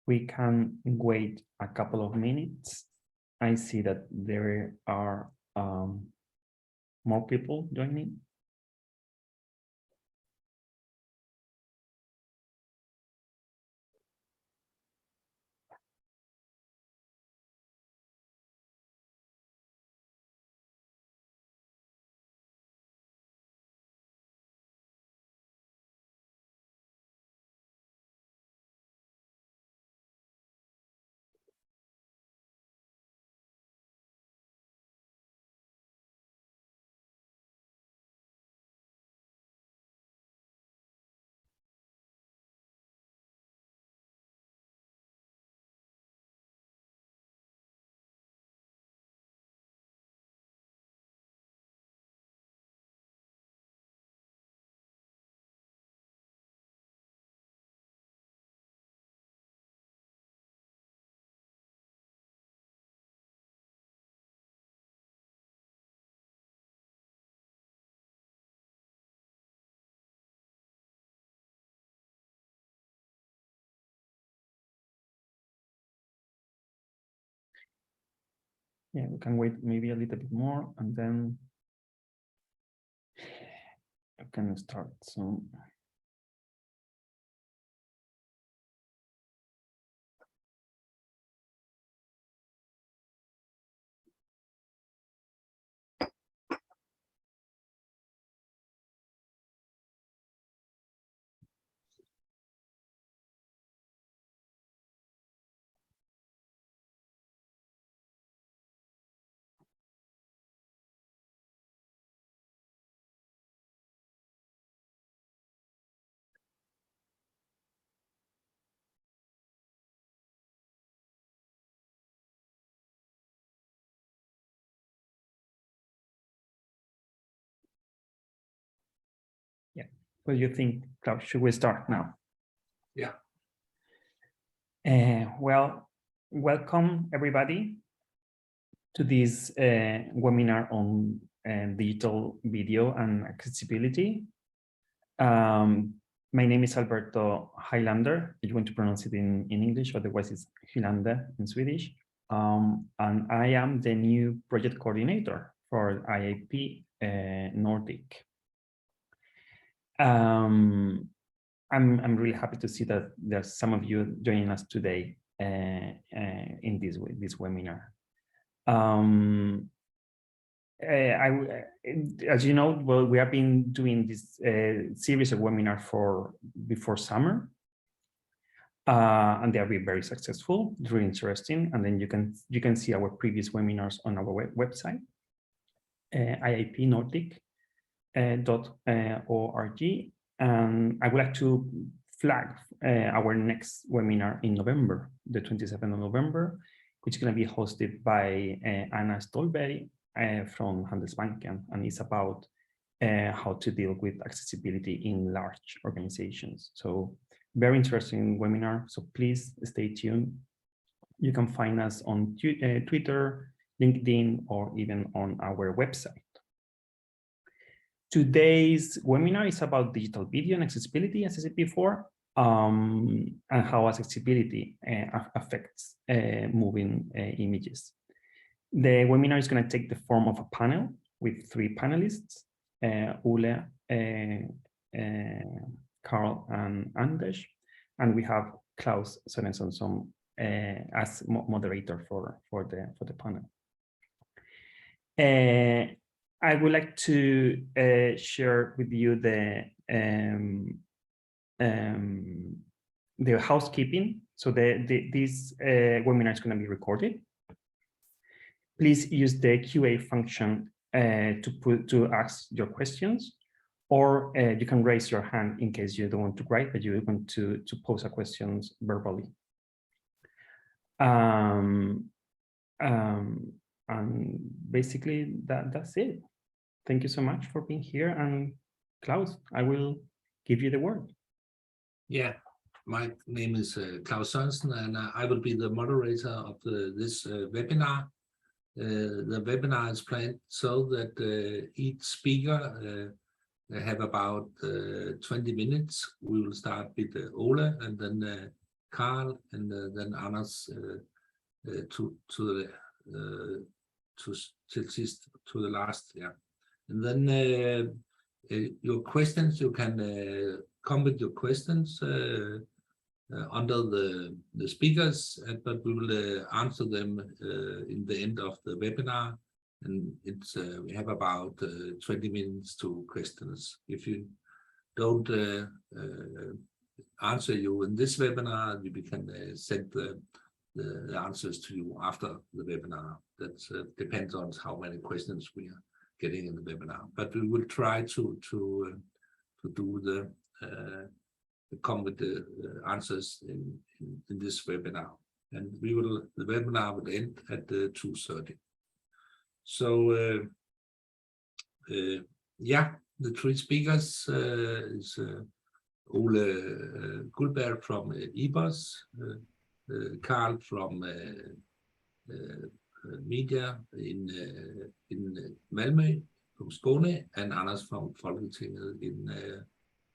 We can wait a couple of minutes. I see that there are more people joining. Yeah, we can wait maybe a little bit more and then I can start soon. Yeah. What do you think, Klaus? Should we start now? Yeah. Well, welcome everybody to this webinar on digital video and accessibility. My name is Alberto Highlander. If you want to pronounce it in English, otherwise it's Hylander in Swedish. And I am the new project coordinator for IAP Nordic. I'm really happy to see that there's some of you joining us today in this webinar. As you know, well, we have been doing this series of webinars before summer, and they have been very successful, really interesting. And then you can see our previous webinars on our website, iapnordic.org. And I would like to flag our next webinar in November, the 27th of November, which is going to be hosted by Anna Stolberg from Handelsbanken, and it's about how to deal with accessibility in large organizations. So very interesting webinar, so please stay tuned. You can find us on Twitter, LinkedIn, or even on our website. Today's webinar is about digital video and accessibility, as I said before, and how accessibility affects moving images. The webinar is going to take the form of a panel with 3 panelists, Ole, Carl, and Anders, and we have Klaus Sørensson as moderator for the panel. I would like to share with you the housekeeping. So this webinar is going to be recorded. Please use the QA function to ask your questions, or you can raise your hand in case you don't want to write, but you want to pose a question verbally. And basically that's it. Thank you so much for being here. And Klaus, I will give you the word. Yeah, my name is Klaus Sørensen, and I will be the moderator of this webinar. The webinar is planned so that each speaker have about 20 minutes. We will start with Ole, and then Carl, and then Anders to the last. Yeah, and then your questions, you can come with your questions under the speakers, but we will answer them in the end of the webinar. And it's we have about 20 minutes to questions. If you don't answer you in this webinar, we can send the answers to you after the webinar. That depends on how many questions we are getting in the webinar. But we will try to do the come with the answers in this webinar. And the webinar will end at 2:30. So yeah, the three speakers is Ole Guldberg from EBOS, Carl from media in Malmö, from Skåne, and Anders from Folketinget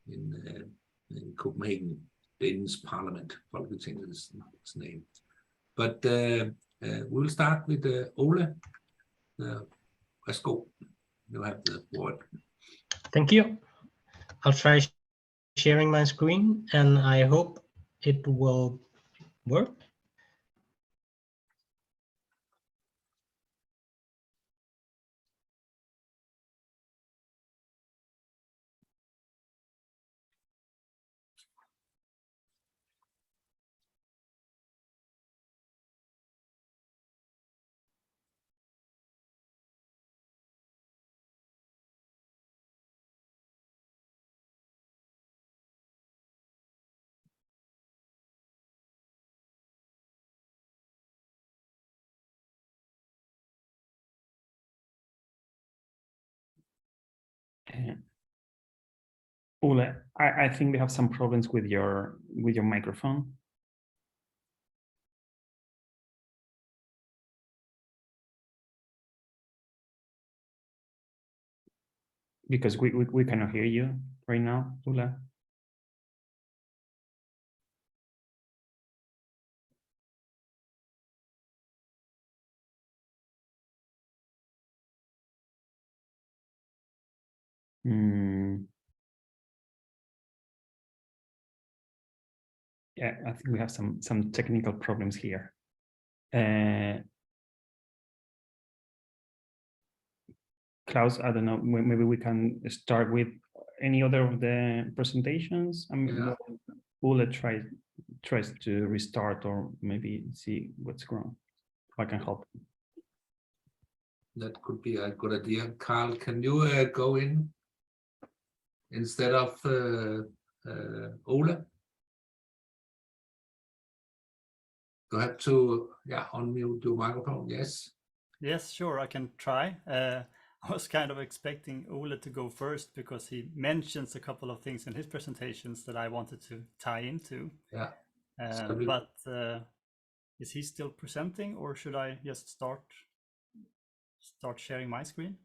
in Copenhagen, Danish Parliament. Folketinget is its name. But we'll start with Ole. Let's go. You have the word. Thank you. I'll try sharing my screen, and I hope it will work. Ole, I think we have some problems with your microphone. Because we cannot hear you right now, Ole. Yeah, I think we have some technical problems here. Klaus, I don't know, maybe we can start with any other of the presentations. I mean, Yeah. Ole tries to restart or maybe see what's wrong. If I can help. That could be a good idea. Carl, can you go in instead of Ole? You have to, yeah, unmute your microphone. Yes. Yes, sure, I can try. I was kind of expecting Ole to go first because he mentions a couple of things in his presentations that I wanted to tie into. Yeah. But is he still presenting, or should I just start sharing my screen?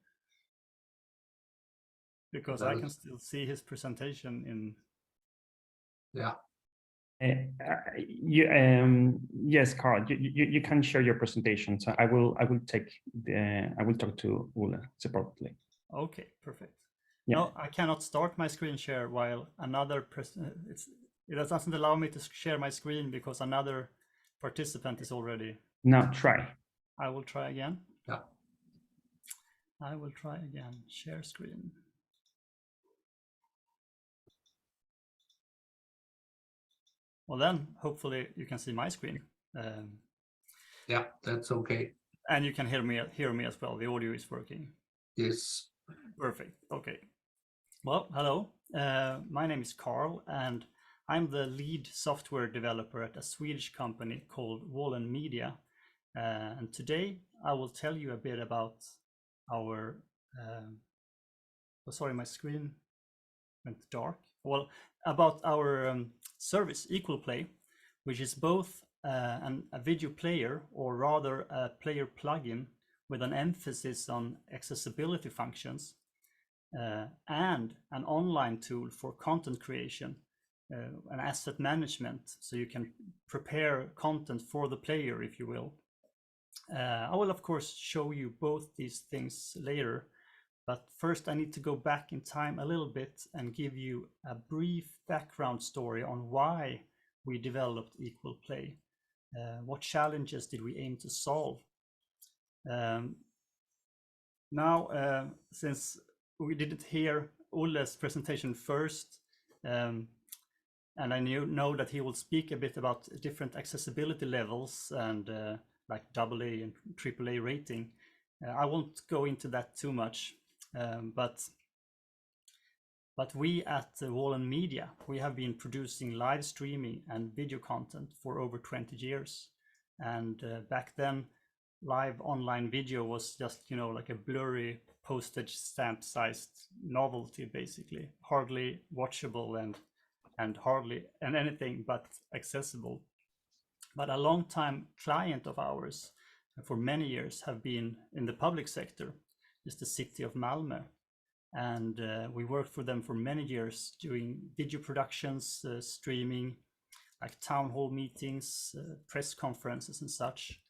Because I can still see his presentation in. Yeah. Yes, Carl, you can share your presentation. So I will talk to Ole separately. Okay, perfect. Yeah. No, I cannot start my screen share while another it doesn't allow me to share my screen because another participant is already. Now try. I will try again. Yeah. I will try again. Share screen. Well, then hopefully you can see my screen. Yeah, that's okay. And you can hear me as well. The audio is working. Yes. Perfect. Okay. Well, hello. My name is Carl, and I'm the lead software developer at a Swedish company called Wallen Media. And today I will tell you a bit about our. Sorry, my screen went dark. Well, about our service Equal Play, which is both a video player, or rather a player plugin with an emphasis on accessibility functions, and an online tool for content creation an asset management, so you can prepare content for the player, if you will. I will of course show you both these things later, but first I need to go back in time a little bit and give you a brief background story on why we developed Equal Play. What challenges did we aim to solve? Now, since we didn't hear Olle's presentation first, and I know that he will speak a bit about different accessibility levels and like AA and AAA rating. I won't go into that too much, but we at Wallen Media, we have been producing live streaming and video content for over 20 years. And back then, live online video was just, like a blurry postage stamp sized novelty, basically, hardly watchable and hardly anything but accessible. But a long time client of ours for many years have been in the public sector, is the city of Malmö. And we worked for them for many years doing video productions, streaming, like town hall meetings, press conferences and such.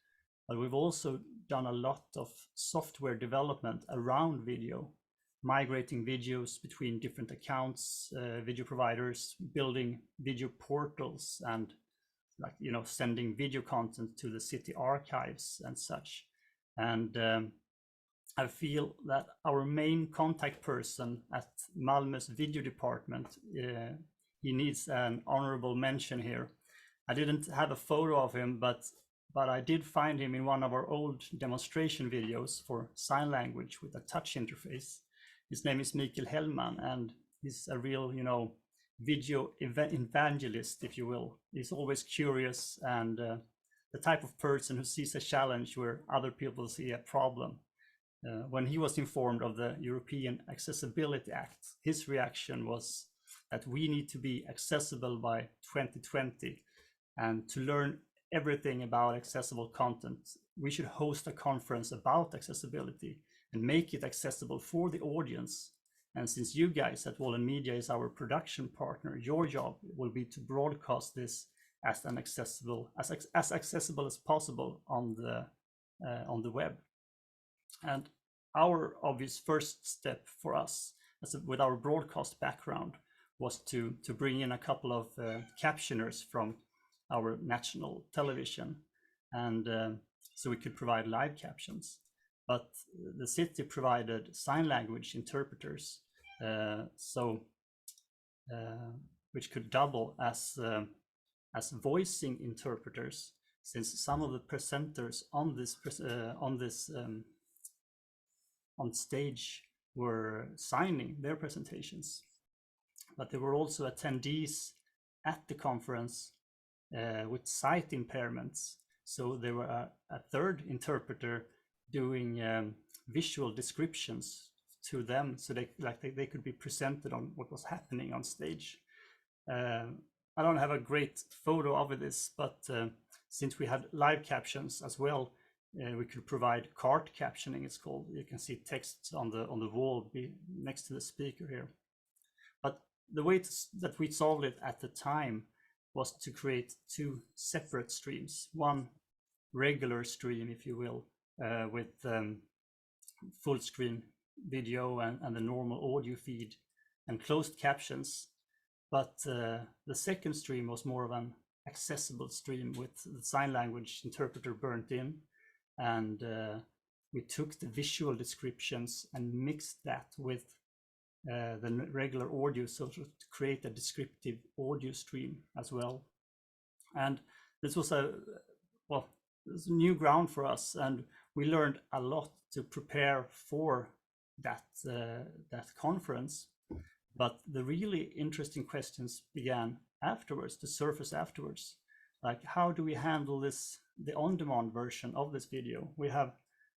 But we've also done a lot of software development around video, migrating videos between different accounts, video providers, building video portals, and sending video content to the city archives and such. And I feel that our main contact person at Malmö's video department, he needs an honorable mention here. I didn't have a photo of him, but I did find him in one of our old demonstration videos for sign language with a touch interface. His name is Mikael Hellman, and he's a real, video evangelist, if you will. He's always curious and the type of person who sees a challenge where other people see a problem. When he was informed of the European Accessibility Act, his reaction was that we need to be accessible by 2020, and to learn everything about accessible content, we should host a conference about accessibility and make it accessible for the audience. And since you guys at Wallen Media is our production partner, your job will be to broadcast this as accessible as possible on the web. And our obvious first step for us, with our broadcast background, was to bring in a couple of captioners from our national television, and so we could provide live captions. But the city provided sign language interpreters, which could double as voicing interpreters, since some of the presenters on stage were signing their presentations. But there were also attendees at the conference with sight impairments. So there were a third interpreter doing visual descriptions to them, so they could be presented on what was happening on stage. I don't have a great photo of this, but since we had live captions as well, we could provide cart captioning, it's called. You can see text on the wall next to the speaker here. But the way that we solved it at the time was to create two separate streams. One regular stream, if you will, with full screen video and the normal audio feed and closed captions. But the second stream was more of an accessible stream with the sign language interpreter burnt in. And we took the visual descriptions and mixed that with the regular audio, so to create a descriptive audio stream as well. And this was a new ground for us, and we learned a lot to prepare for that conference. But the really interesting questions began afterwards, to surface afterwards. Like, how do we handle this, the on-demand version of this video? We have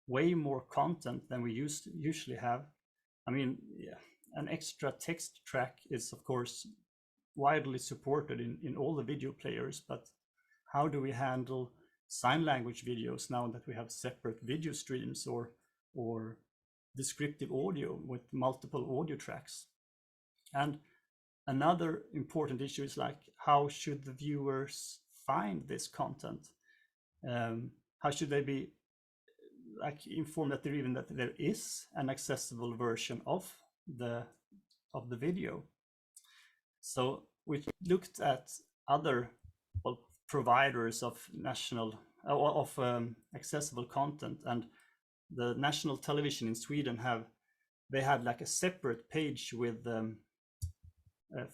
way more content than we usually have. I mean, an extra text track is of course widely supported in all the video players, but how do we handle sign language videos now that we have separate video streams or descriptive audio with multiple audio tracks? And another important issue is like, how should the viewers find this content? How should they be like informed that there is an accessible version of the video? So we looked at other providers of accessible content, and the national television in Sweden had like a separate page with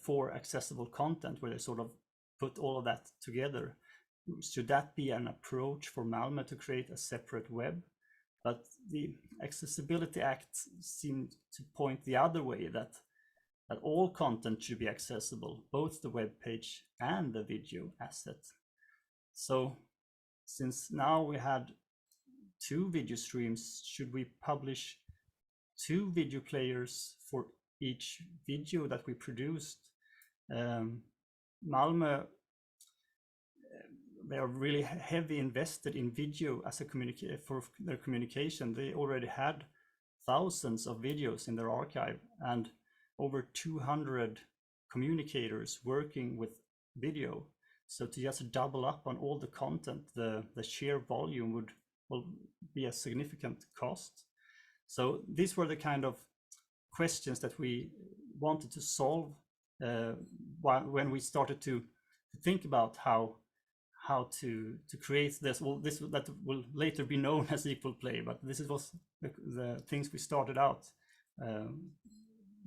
for accessible content, where they sort of put all of that together. Should that be an approach for Malmö to create a separate web? But the Accessibility Act seemed to point the other way, that all content should be accessible, both the web page and the video asset. So since now we had 2 video streams, should we publish 2 video players for each video that we produced? Malmö, they are really heavy invested in video as a for their communication. They already had thousands of videos in their archive and over 200 communicators working with video. So to just double up on all the content, the sheer volume will be a significant cost. So these were the kind of questions that we wanted to solve when we started to think about how to create this. Well, that will later be known as Equal Play, but this was the things we started out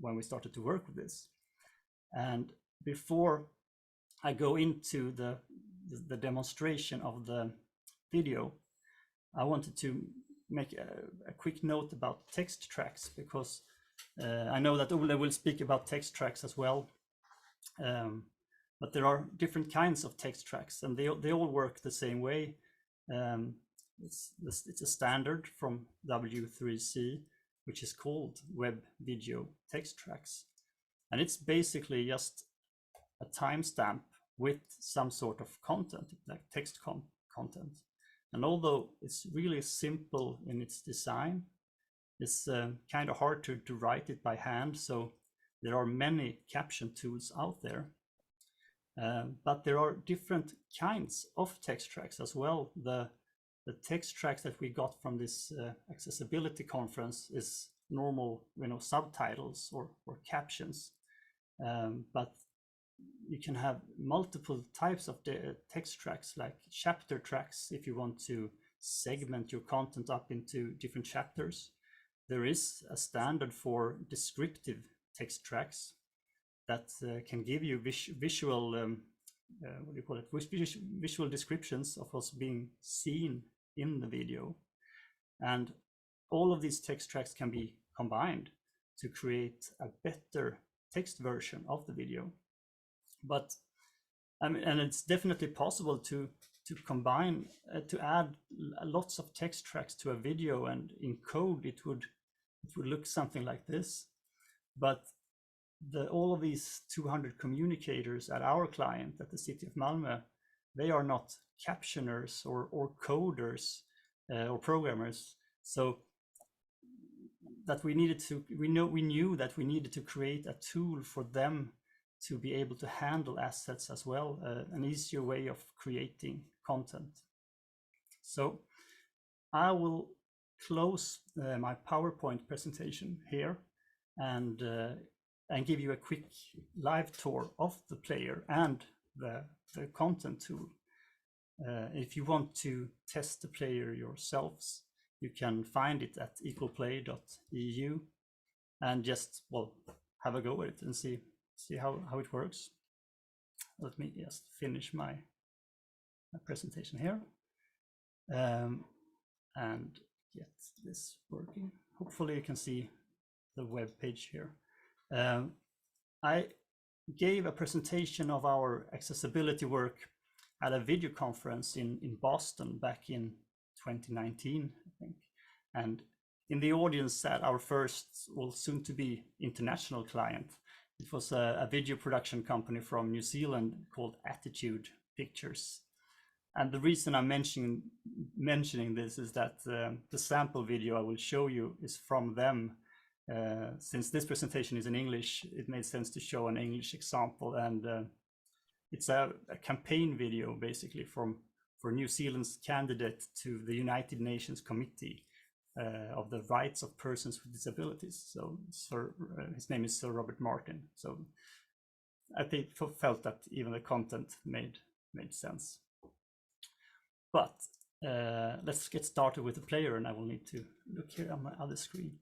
when we started to work with this. And before I go into the demonstration of the video, I wanted to make a quick note about text tracks, because I know that Ole will speak about text tracks as well. But there are different kinds of text tracks, and they all work the same way. It's a standard from W3C, which is called Web Video Text Tracks. And it's basically just a timestamp with some sort of content, like text content. And although it's really simple in its design, it's kind of hard to write it by hand. So there are many caption tools out there. But there are different kinds of text tracks as well. The text tracks that we got from this accessibility conference is normal, subtitles or captions. But you can have multiple types of text tracks, like chapter tracks, if you want to segment your content up into different chapters. There is a standard for descriptive text tracks that can give you visual, visual descriptions of what's being seen in the video. And all of these text tracks can be combined to create a better text version of the video. But and it's definitely possible to combine, to add lots of text tracks to a video, and in code it would look something like this. But all of these 200 communicators at our client at the City of Malmö, they are not captioners or coders or programmers. So that we knew that we needed to create a tool for them to be able to handle assets as well, an easier way of creating content. So I will close my PowerPoint presentation here and give you a quick live tour of the player and the content tool. If you want to test the player yourselves, you can find it at equalplay.eu and just, have a go at it and see how it works. Let me just finish my presentation here and get this working. Hopefully you can see the web page here. I gave a presentation of our accessibility work at a video conference in Boston back in 2019, I think. And in the audience sat our first, soon to be international client. It was a video production company from New Zealand called Attitude Pictures. And the reason I'm mentioning this is that the sample video I will show you is from them since this presentation is in English, it made sense to show an English example, and it's a campaign video basically for New Zealand's candidate to the United Nations Committee of the Rights of Persons with Disabilities. So his name is Sir Robert Martin. So I think felt that even the content made sense. But let's get started with the player, and I will need to look here on my other screen.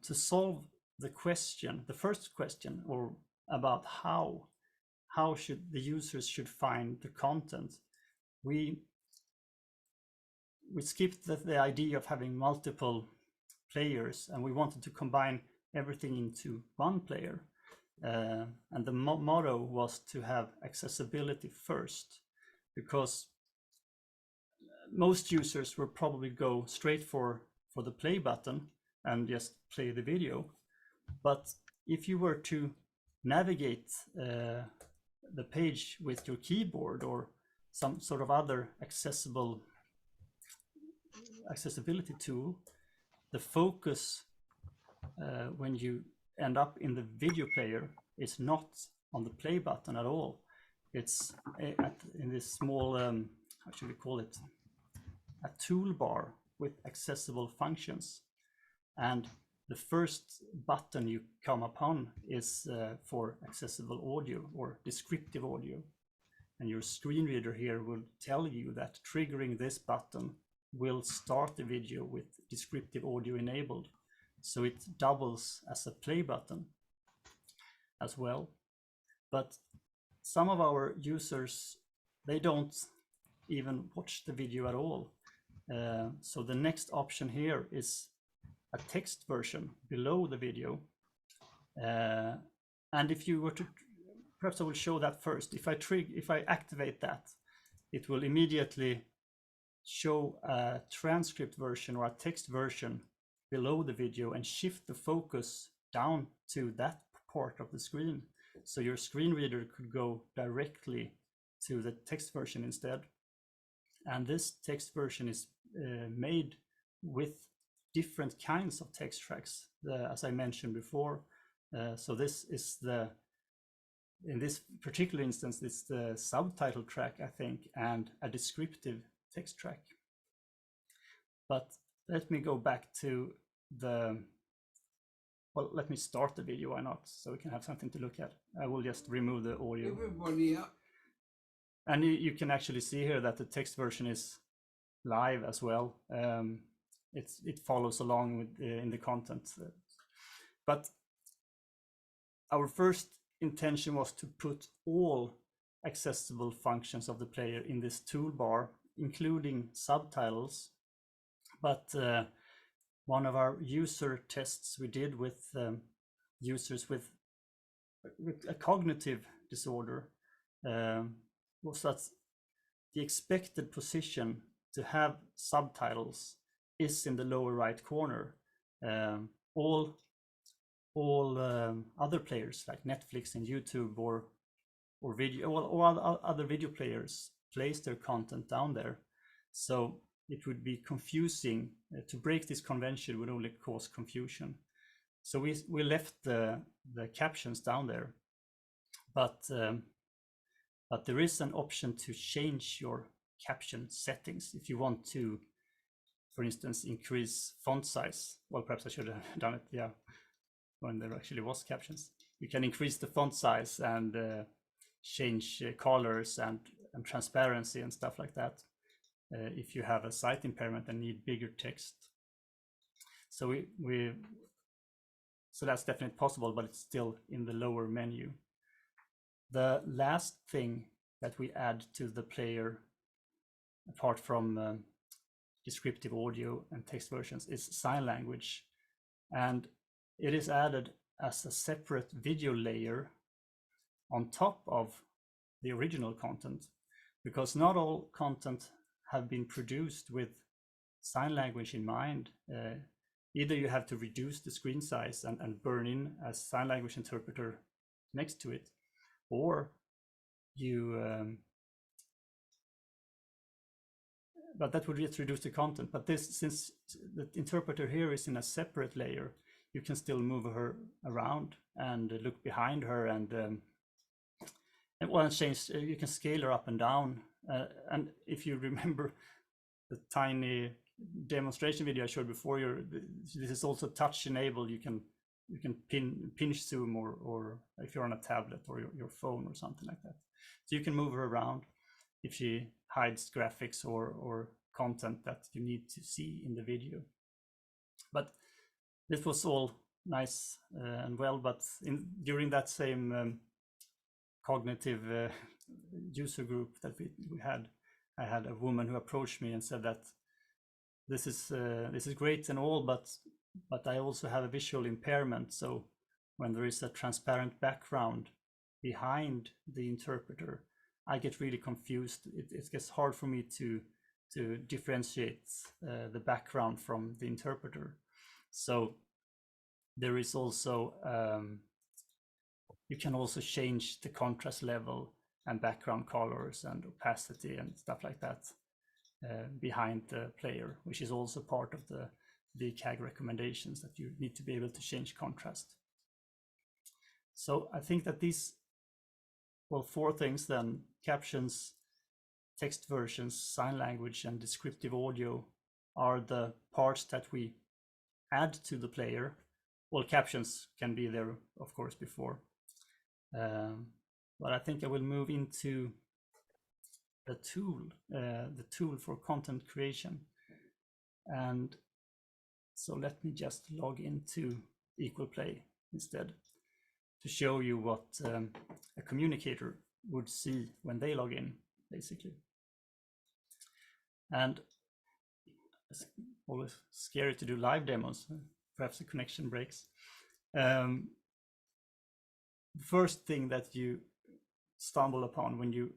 To solve the question, the first question, or about how should the users should find the content, we skipped the idea of having multiple players, and we wanted to combine everything into one player. And the motto was to have accessibility first, because most users will probably go straight for the play button and just play the video. But if you were to navigate the page with your keyboard or some sort of other accessibility tool, the focus when you end up in the video player is not on the play button at all. It's in this small, how should we call it, a toolbar with accessible functions. And the first button you come upon is for accessible audio or descriptive audio. And your screen reader here will tell you that triggering this button will start the video with descriptive audio enabled. So it doubles as a play button as well. But some of our users, they don't even watch the video at all. So the next option here is a text version below the video. And if you were to, perhaps I will show that first. If I activate that, it will immediately show a transcript version or a text version below the video and shift the focus down to that part of the screen. So your screen reader could go directly to the text version instead. And this text version is made with different kinds of text tracks, as I mentioned before. So this is in this particular instance, it's the subtitle track, I think, and a descriptive text track. But let me go back to well, let me start the video, why not? So we can have something to look at. I will just remove the audio. Everybody up. And you can actually see here that the text version is live as well. It follows along with in the content. But our first intention was to put all accessible functions of the player in this toolbar, including subtitles. But one of our user tests we did with users with a cognitive disorder was that the expected position to have subtitles is in the lower right corner. All other players like Netflix and YouTube or video or other video players place their content down there. So it would be confusing. To break this convention would only cause confusion. So we left the captions down there, but there is an option to change your caption settings if you want to, for instance, increase font size. Well, perhaps I should have done it, yeah, when there actually was captions. You can increase the font size and change colors and transparency and stuff like that if you have a sight impairment and need bigger text. So so that's definitely possible, but it's still in the lower menu. The last thing that we add to the player, apart from descriptive audio and text versions, is sign language. And it is added as a separate video layer on top of the original content, because not all content have been produced with sign language in mind. Either you have to reduce the screen size and burn in a sign language interpreter next to it, or you but that would just reduce the content. But this, since the interpreter here is in a separate layer, you can still move her around and look behind her, and well, change. You can scale her up and down. And if you remember the tiny demonstration video I showed before, this is also touch enabled. You can pinch zoom, or if you're on a tablet or your phone or something like that. So you can move her around if she hides graphics or content that you need to see in the video. But this was all nice and well, but during that same cognitive user group that we had, I had a woman who approached me and said that this is great and all, but I also have a visual impairment. So when there is a transparent background behind the interpreter, I get really confused. It gets hard for me to differentiate the background from the interpreter. So there is also, you can also change the contrast level and background colors and opacity and stuff like that behind the player, which is also part of the VCAG recommendations, that you need to be able to change contrast. So I think that these, well, 4 things then: captions, text versions, sign language, and descriptive audio are the parts that we add to the player. Well, captions can be there, of course, before. But I think I will move into the tool for content creation. And so let me just log into Equal Play instead to show you what a communicator would see when they log in, basically. And it's always scary to do live demos. Perhaps the connection breaks. The first thing that you stumble upon when you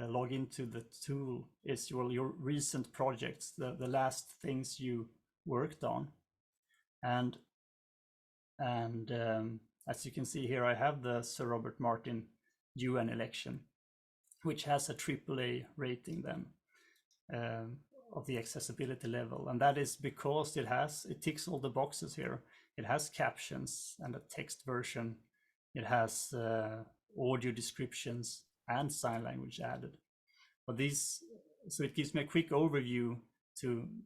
log into the tool is your recent projects, the last things you worked on. And as you can see here, I have the Sir Robert Martin UN election, which has a AAA rating then of the accessibility level. And that is because it ticks all the boxes here. It has captions and a text version. It has audio descriptions and sign language added. But so it gives me a quick overview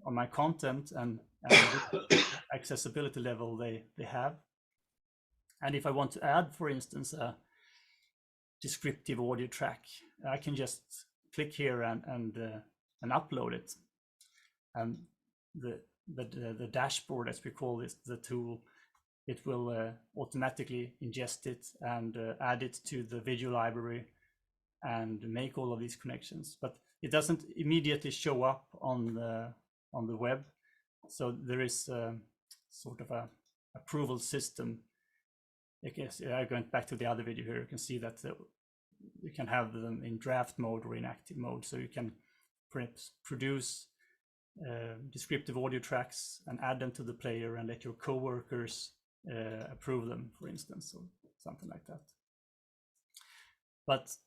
on my content and the accessibility level they have. And if I want to add, for instance, a descriptive audio track, I can just click here and upload it. And the dashboard, as we call this, the tool, it will automatically ingest it and add it to the video library and make all of these connections. But it doesn't immediately show up on the web. So there is sort of a approval system. I guess I went back to the other video here. You can see that you can have them in draft mode or in active mode. So you can produce descriptive audio tracks and add them to the player and let your coworkers approve them, for instance, or something like that. But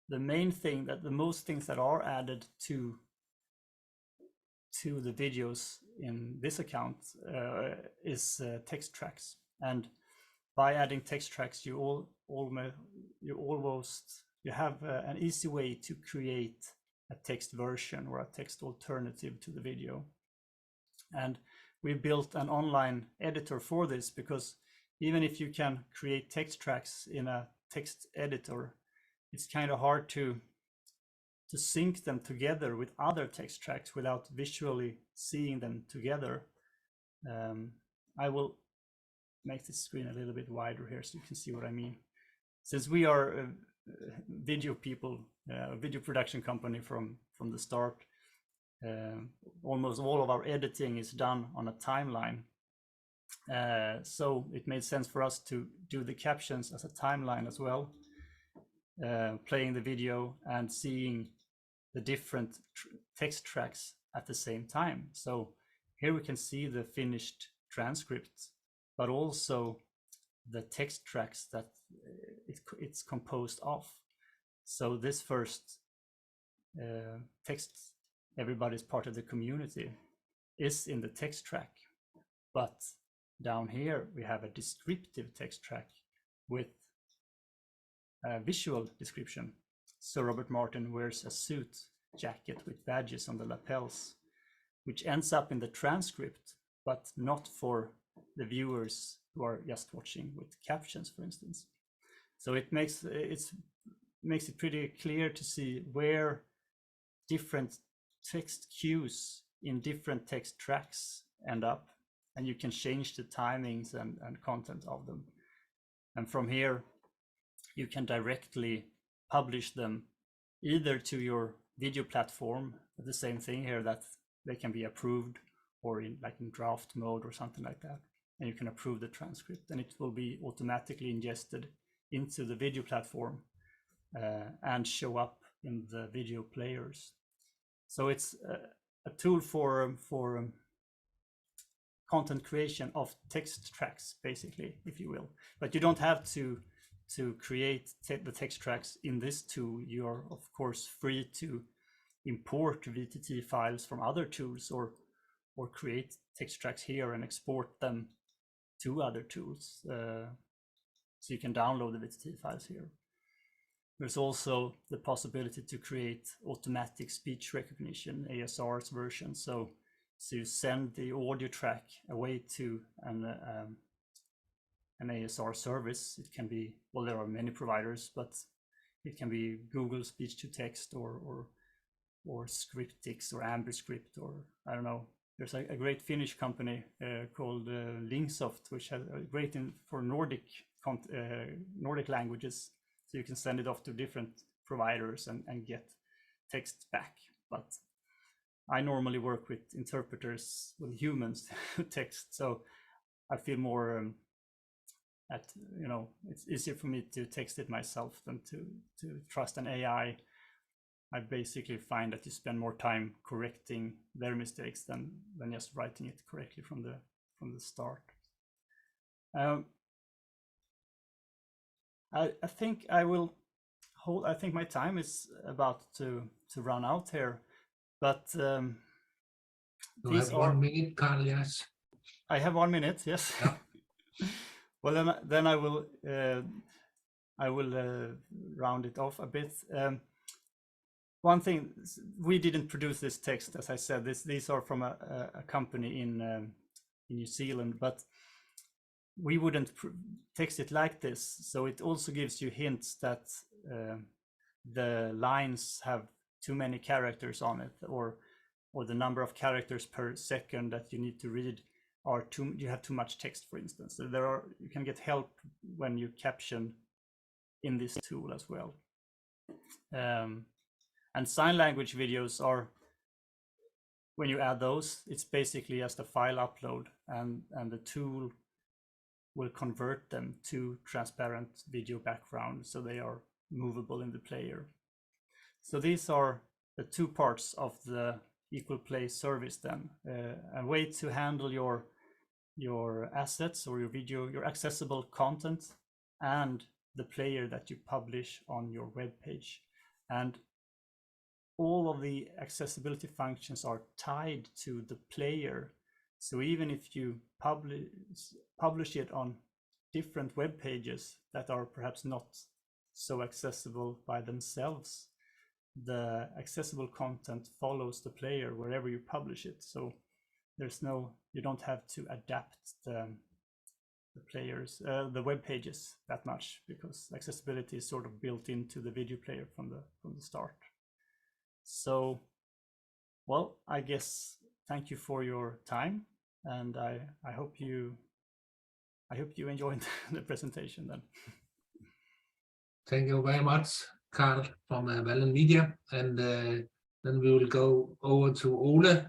the main thing, the most things that are added to the videos in this account is text tracks. And by adding text tracks, you have an easy way to create a text version or a text alternative to the video. And we built an online editor for this, because even if you can create text tracks in a text editor, it's kind of hard to sync them together with other text tracks without visually seeing them together. I will make this screen a little bit wider here so you can see what I mean. Since we are video people, a video production company from the start, almost all of our editing is done on a timeline. So it made sense for us to do the captions as a timeline as well, playing the video and seeing the different text tracks at the same time. So here we can see the finished transcript, but also the text tracks that it's composed of. So this first text, everybody's part of the community, is in the text track, but down here we have a descriptive text track with a visual description. So Robert Martin wears a suit jacket with badges on the lapels, which ends up in the transcript, but not for the viewers who are just watching with captions, for instance. So it makes it pretty clear to see where different text cues in different text tracks end up, and you can change the timings and content of them. And from here, you can directly publish them either to your video platform, the same thing here, that they can be approved, or in draft mode or something like that. And you can approve the transcript, and it will be automatically ingested into the video platform and show up in the video players. So it's a tool for content creation of text tracks, basically, if you will. But you don't have to create the text tracks in this tool. You're of course free to import VTT files from other tools, or create text tracks here and export them to other tools. So you can download the VTT files here. There's also the possibility to create automatic speech recognition, ASR's version. So you send the audio track away to an ASR service. It can be, well, there are many providers, but it can be Google speech to text, or Scriptix, or AmbiScript, or I don't know. There's a great Finnish company called Linksoft, which has a great for Nordic languages. So you can send it off to different providers and get text back. But I normally work with interpreters, with humans text, so I feel more it's easier for me to text it myself than to trust an AI. I basically find that you spend more time correcting their mistakes than just writing it correctly from the start. I think I will hold. I think my time is about to run out here, but you have 1 minute, Carl. Yes, I have 1 minute. Yes. Yeah. Well, then I will round it off a bit. One thing, we didn't produce this text, as I said. These are from a company in New Zealand, but we wouldn't text it like this. So it also gives you hints that the lines have too many characters on it, or the number of characters per second that you need to read are you have too much text, for instance. So you can get help when you caption in this tool as well. And sign language videos are, when you add those, it's basically just a file upload, and the tool will convert them to transparent video background, so they are movable in the player. So these are the two parts of the Equal Play service then. A way to handle your assets or your video, your accessible content, and the player that you publish on your web page. And all of the accessibility functions are tied to the player. So even if you publish it on different web pages that are perhaps not so accessible by themselves, the accessible content follows the player wherever you publish it. So you don't have to adapt the players, the web pages that much, because accessibility is sort of built into the video player from the start. So, well, I guess thank you for your time, and I hope you enjoyed the presentation then. Thank you very much, Carl from Valen Media, and then we will go over to Ole.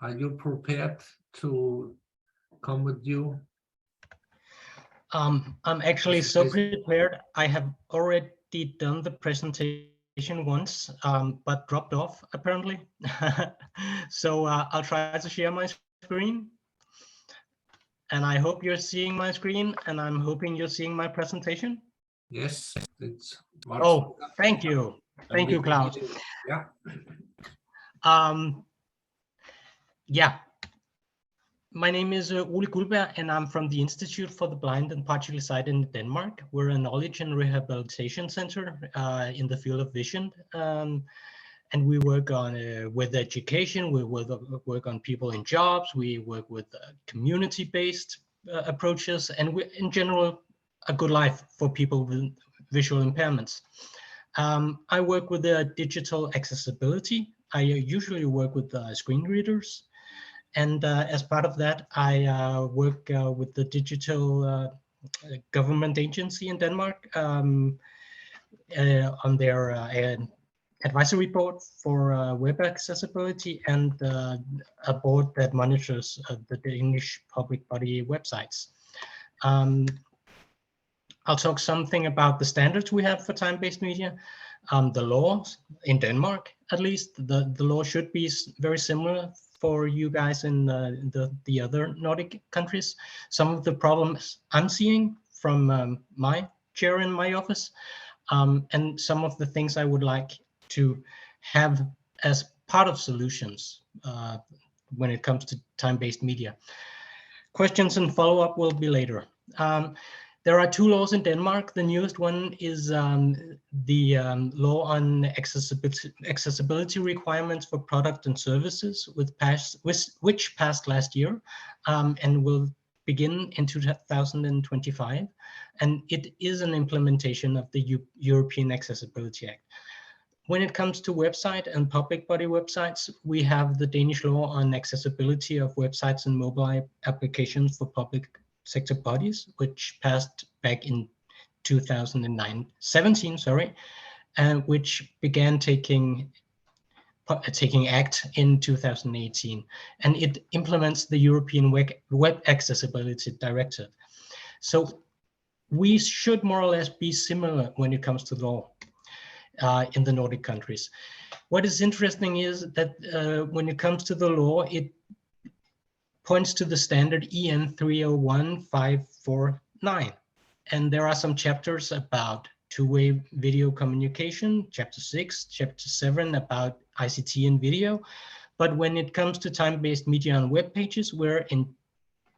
Are you prepared to come with you? I'm actually so prepared. I have already done the presentation once, but dropped off apparently. So I'll try to share my screen. And I hope you're seeing my screen, and I'm hoping you're seeing my presentation. Yes, it's much. Oh, thank you. Thank you, Klaus. Yeah. Yeah. My name is Ole Guldberg, and I'm from the Institute for the Blind and Partially Sighted in Denmark. We're a knowledge and rehabilitation center in the field of vision. And we work on with education, we work on people in jobs, we work with community-based approaches, and we, in general, a good life for people with visual impairments. I work with digital accessibility. I usually work with screen readers. And as part of that, I work with the digital government agency in Denmark on their advisory board for web accessibility, and a board that monitors the Danish public body websites. I'll talk something about the standards we have for time-based media. The laws in Denmark, at least, the law should be very similar for you guys in the other Nordic countries. Some of the problems I'm seeing from my chair in my office, and some of the things I would like to have as part of solutions when it comes to time-based media. Questions and follow-up will be later. There are two laws in Denmark. The newest one is the law on accessibility requirements for product and services, which passed last year and will begin in 2025. And it is an implementation of the European Accessibility Act. When it comes to website and public body websites, we have the Danish law on accessibility of websites and mobile applications for public sector bodies, which passed back in 2017, and which began taking act in 2018, and it implements the European Web Accessibility Directive. So we should more or less be similar when it comes to law in the Nordic countries. What is interesting is that when it comes to the law, it points to the standard EN 301549. And there are some chapters about two-way video communication, chapter 6, chapter 7 about ICT and video. But when it comes to time-based media on web pages, we're in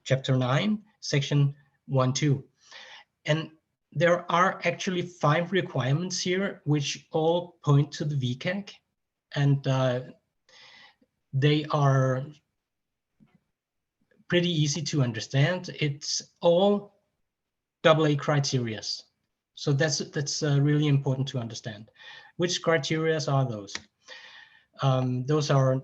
chapter 9, section 1.2. And there are actually 5 requirements here, which all point to the VCAC. And they are pretty easy to understand. It's all AA criteria. So that's really important to understand. Which criteria are those? Those are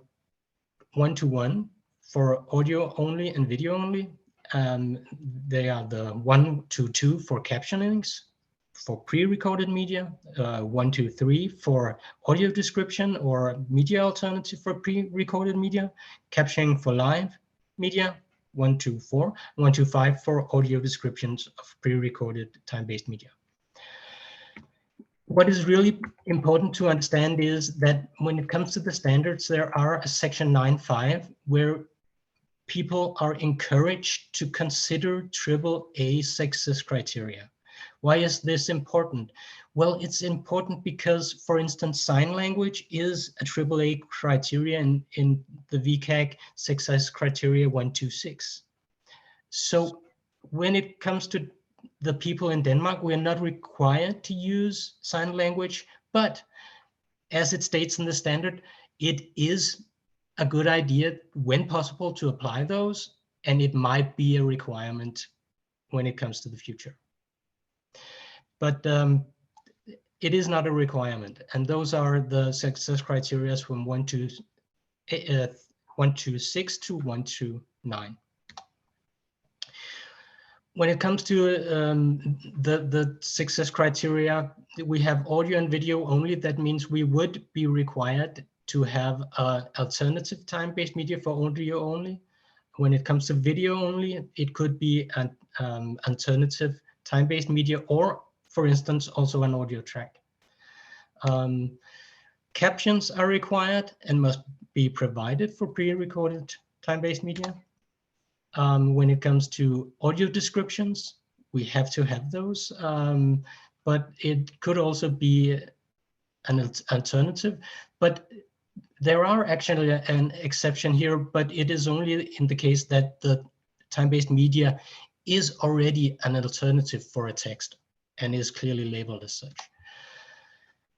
1-to-1 for audio only and video only. They are the 1-to-2 for captionings, for pre-recorded media, 1-to-3 for audio description or media alternative for pre-recorded media, captioning for live media, 1-to-4, 1-to-5 for audio descriptions of pre-recorded time-based media. What is really important to understand is that when it comes to the standards, there are a section 9.5 where people are encouraged to consider AAA success criteria. Why is this important? Well, it's important because, for instance, sign language is a AAA criteria in the VCAC success criteria 126. So when it comes to the people in Denmark, we are not required to use sign language, but as it states in the standard, it is a good idea when possible to apply those, and it might be a requirement when it comes to the future. But it is not a requirement, and those are the success criteria from 1-to-6 to 1-to-9. When it comes to the success criteria, we have audio and video only. That means we would be required to have alternative time-based media for audio only. When it comes to video only, it could be an alternative time-based media, or, for instance, also an audio track. Captions are required and must be provided for pre-recorded time-based media. When it comes to audio descriptions, we have to have those, but it could also be an alternative. But There are actually an exception here, but it is only in the case that the time-based media is already an alternative for a text and is clearly labeled as such.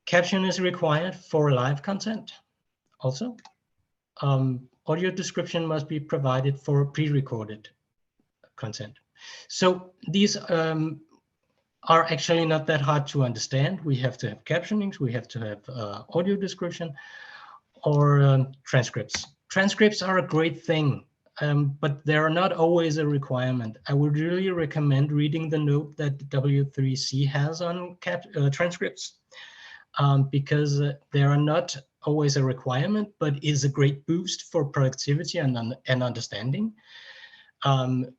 Caption is required for live content also. Audio description must be provided for pre-recorded content. So these are actually not that hard to understand. We have to have captionings, we have to have audio description, or transcripts. Transcripts are a great thing, but they're not always a requirement. I would really recommend reading the note that W3C has on transcripts, because they are not always a requirement, but is a great boost for productivity and understanding.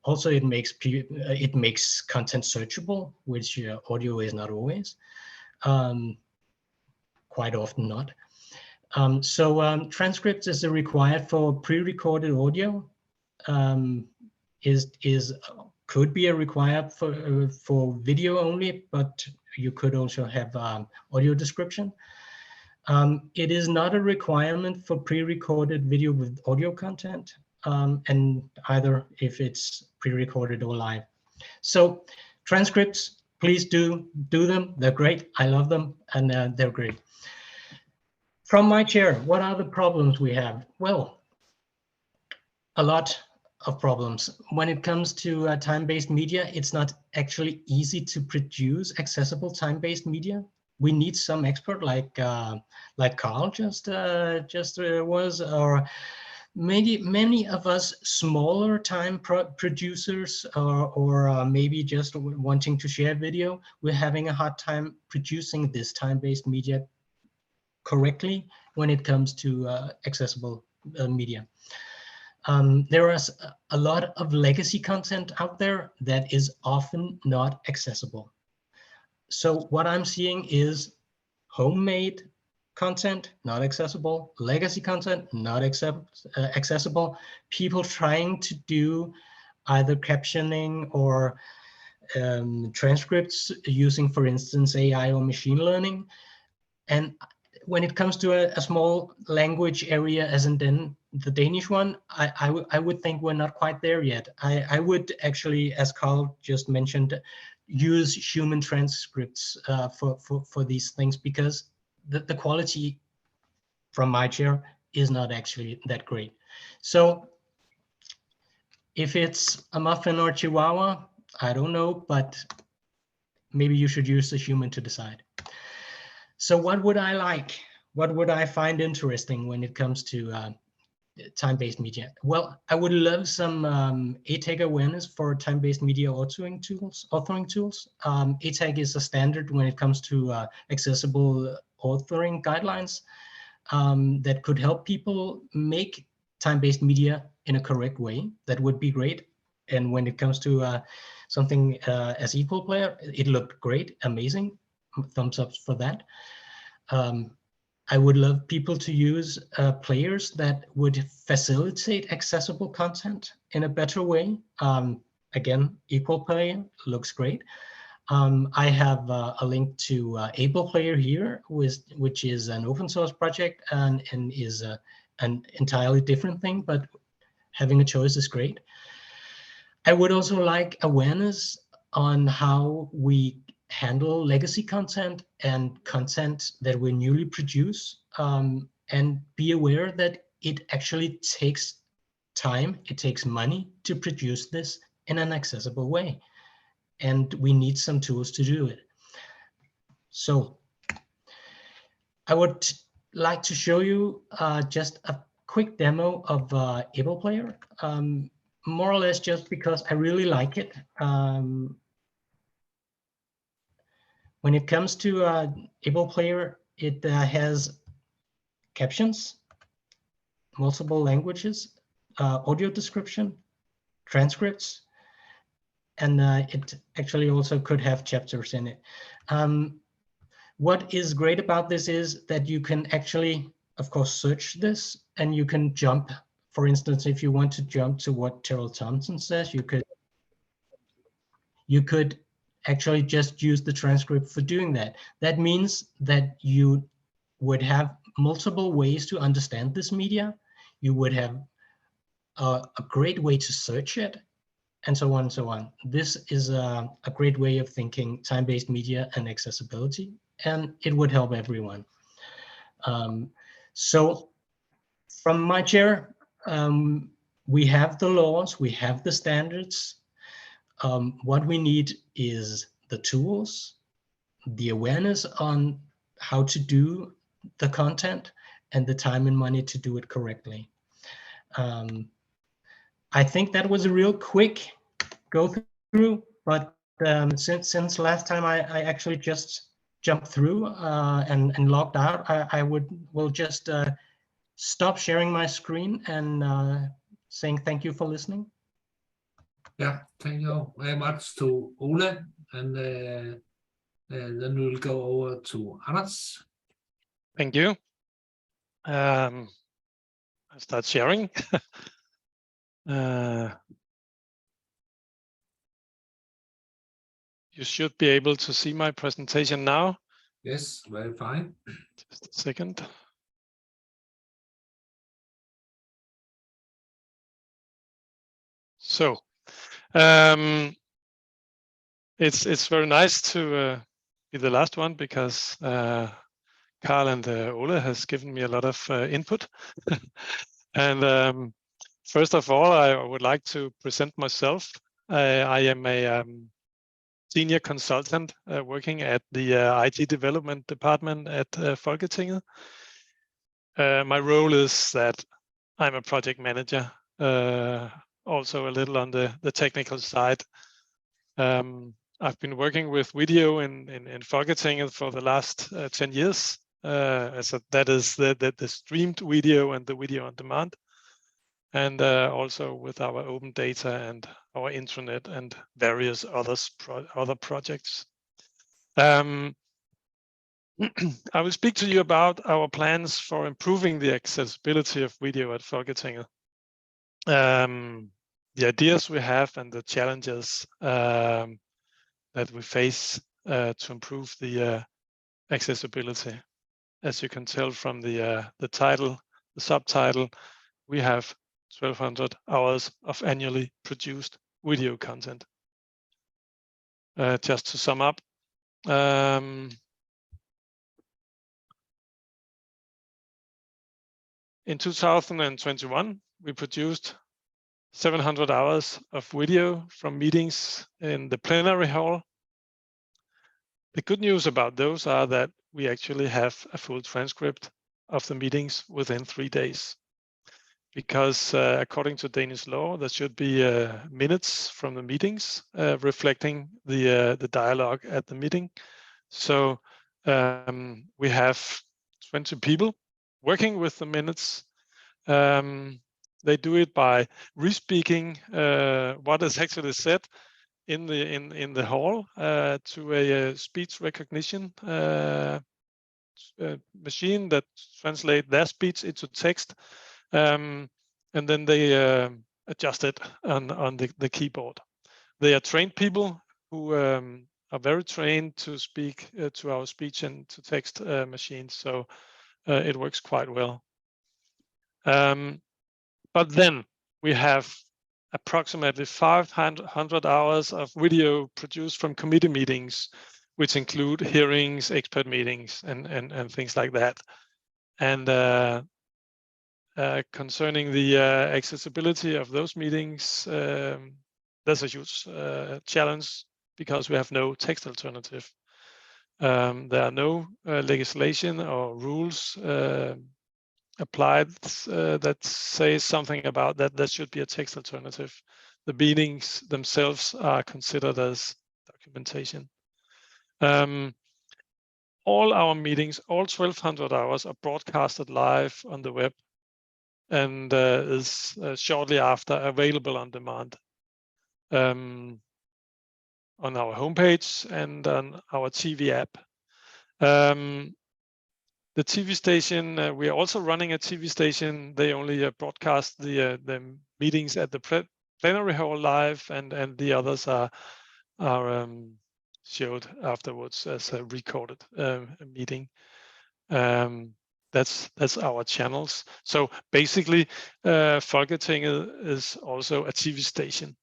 Also, it makes content searchable, which audio is not always, quite often not. Transcripts is required for pre-recorded audio. Could be a required for video only, but you could also have audio description. It is not a requirement for pre-recorded video with audio content, and either if it's pre-recorded or live. So transcripts, please do them. They're great. I love them, and they're great. From my chair, what are the problems we have? Well, a lot of problems. When it comes to time-based media, it's not actually easy to produce accessible time-based media. We need some expert like Carl just was, or maybe many of us smaller time producers, or maybe just wanting to share video. We're having a hard time producing this time-based media correctly when it comes to accessible media. There is a lot of legacy content out there that is often not accessible. So what I'm seeing is homemade content, not accessible, legacy content, not accessible, people trying to do either captioning or transcripts using, for instance, AI or machine learning. And when it comes to a small language area, as in the Danish one, I would think we're not quite there yet. I would actually, as Carl just mentioned, use human transcripts for these things, because the quality from my chair is not actually that great. So if it's a muffin or chihuahua, I don't know, but maybe you should use a human to decide. So what would I like? What would I find interesting when it comes to time-based media? Well, I would love some ATAG awareness for time-based media authoring tools. ATAG is a standard when it comes to accessible authoring guidelines that could help people make time-based media in a correct way. That would be great. And when it comes to something as Equal Player, it looked great, amazing. Thumbs up for that. I would love people to use players that would facilitate accessible content in a better way. Again, Equal Player looks great. I have a link to Able Player here, which is an open source project and is an entirely different thing, but having a choice is great. I would also like awareness on how we handle legacy content and content that we newly produce, and be aware that it actually takes time, it takes money to produce this in an accessible way, and we need some tools to do it. So I would like to show you just a quick demo of Able Player, more or less just because I really like it. When it comes to Able Player, it has captions, multiple languages, audio description, transcripts, and it actually also could have chapters in it. What is great about this is that you can actually, of course, search this, and you can jump. For instance, if you want to jump to what Terrell Thompson says, you could actually just use the transcript for doing that. That means that you would have multiple ways to understand this media. You would have a great way to search it, and so on and so on. This is a great way of thinking time-based media and accessibility, and it would help everyone. So from my chair, we have the laws, we have the standards. What we need is the tools, the awareness on how to do the content, and the time and money to do it correctly. I think that was a real quick go through, but since last time I actually just jumped through and logged out, I will just stop sharing my screen and saying thank you for listening. Yeah, thank you very much to Ole, and then we'll go over to Anders. Thank you. I'll start sharing. You should be able to see my presentation now. Yes, very fine. Just a second. So it's very nice to be the last one, because Carl and Ole has given me a lot of input. And first of all, I would like to present myself. I am a senior consultant working at the IT development department at Folketinget. My role is that I'm a project manager, also a little on the technical side. I've been working with video in Folketinget for the last 10 years. So that is the streamed video and the video on demand, and also with our open data and our intranet and various other projects. I will speak to you about our plans for improving the accessibility of video at Folketinget, the ideas we have and the challenges that we face to improve the accessibility. As you can tell from the title, the subtitle, we have 1,200 hours of annually produced video content. Just to sum up, in 2021, we produced 700 hours of video from meetings in the plenary hall. The good news about those are that we actually have a full transcript of the meetings within 3 days, because according to Danish law, there should be minutes from the meetings reflecting the dialogue at the meeting. So we have 20 people working with the minutes. They do it by respeaking what is actually said in the hall to a speech recognition machine that translates their speech into text, and then they adjust it on the keyboard. They are trained people who are very trained to speak to our speech and to text machines, so it works quite well. But then we have approximately 500 hours of video produced from committee meetings, which include hearings, expert meetings, and things like that. And concerning the accessibility of those meetings, there's a huge challenge, because we have no text alternative. There are no legislation or rules applied that says something about that there should be a text alternative. The meetings themselves are considered as documentation. All our meetings, all 1,200 hours, are broadcasted live on the web, and is shortly after available on demand on our homepage and on our TV app. The TV station, we are also running a TV station. They only broadcast the meetings at the plenary hall live, and the others are showed afterwards as a recorded meeting. That's our channels. So basically, Folketinget is also a TV station.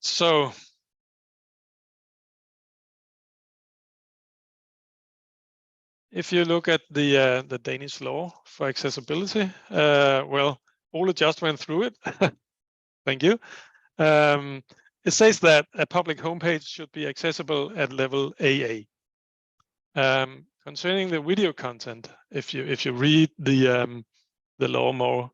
So if you look at the Danish law for accessibility, well, Ole just went through it. Thank you. It says that a public homepage should be accessible at level AA. Concerning the video content, if you read the law more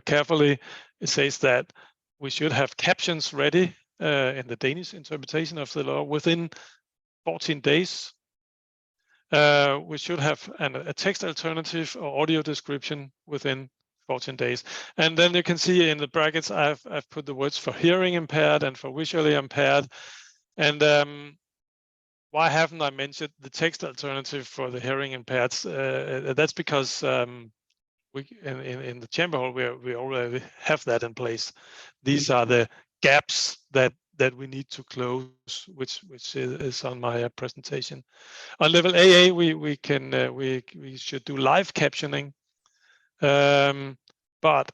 carefully, it says that we should have captions ready in the Danish interpretation of the law within 14 days. We should have a text alternative or audio description within 14 days. And then you can see in the brackets, I've put the words for hearing impaired and for visually impaired. And why haven't I mentioned the text alternative for the hearing impaired? That's because we in the chamber hall we already have that in place. These are the gaps that we need to close, which is on my presentation. On level AA, we should do live captioning, but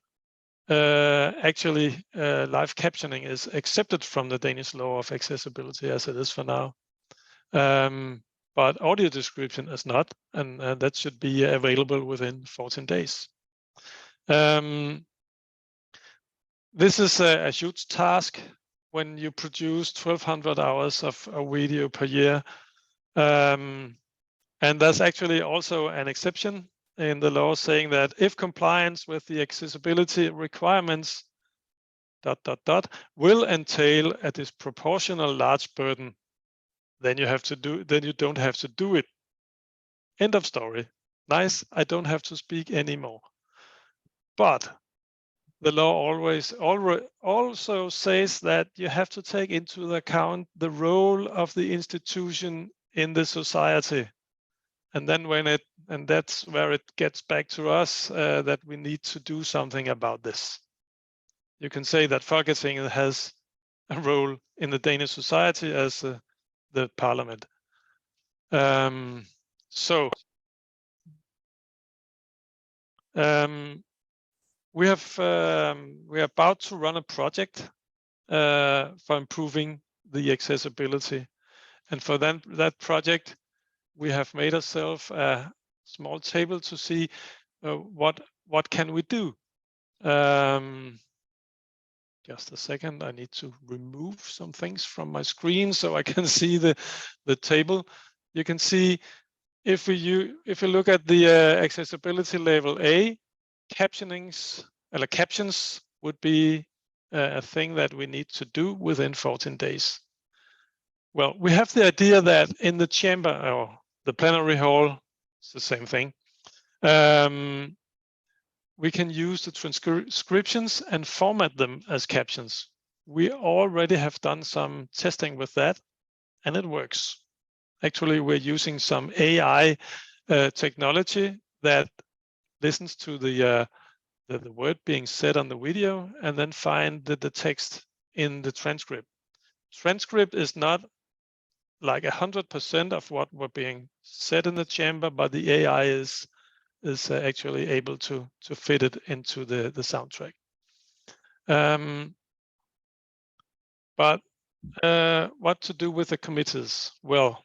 actually live captioning is accepted from the Danish law of accessibility as it is for now. But audio description is not, and that should be available within 14 days. This is a huge task when you produce 1,200 hours of a video per year. And there's actually also an exception in the law saying that if compliance with the accessibility requirements ... will entail a disproportional large burden, then you don't have to do it. End of story. Nice, I don't have to speak anymore. But the law also says that you have to take into account the role of the institution in the society. And then that's where it gets back to us that we need to do something about this. You can say that Folketinget has a role in the Danish society as the parliament. We're about to run a project for improving the accessibility, and for that project, we have made ourselves a small table to see what can we do. Just a second, I need to remove some things from my screen so I can see the table. You can see if you look at the accessibility level A, captions would be a thing that we need to do within 14 days. Well, we have the idea that in the chamber or the plenary hall, it's the same thing. We can use the transcriptions and format them as captions. We already have done some testing with that, and it works. Actually, we're using some AI technology that listens to the word being said on the video and then find the text in the transcript. Transcript is not like 100% of what were being said in the chamber, but the AI is actually able to fit it into the soundtrack. But what to do with the committees? Well,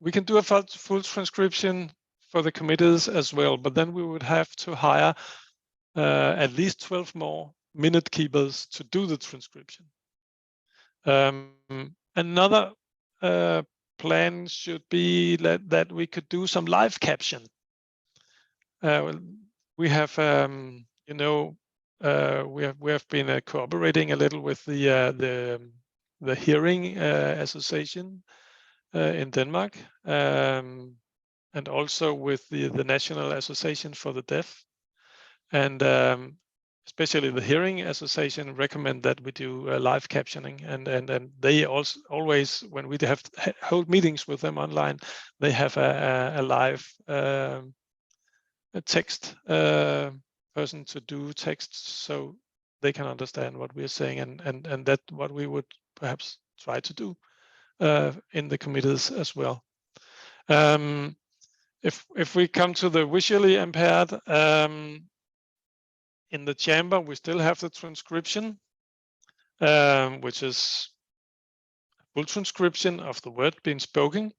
we can do a full transcription for the committees as well, but then we would have to hire at least 12 more minute keepers to do the transcription. Another plan should be that we could do some live caption. We have, we have been cooperating a little with the hearing association in Denmark, and also with the National Association for the Deaf, and especially the Hearing Association recommend that we do live captioning, and they also always, when we have hold meetings with them online, they have a live a text person to do text so they can understand what we're saying, and that what we would perhaps try to do in the committees as well. If we come to the visually impaired, in the chamber, we still have the transcription, which is full transcription of the word being spoken.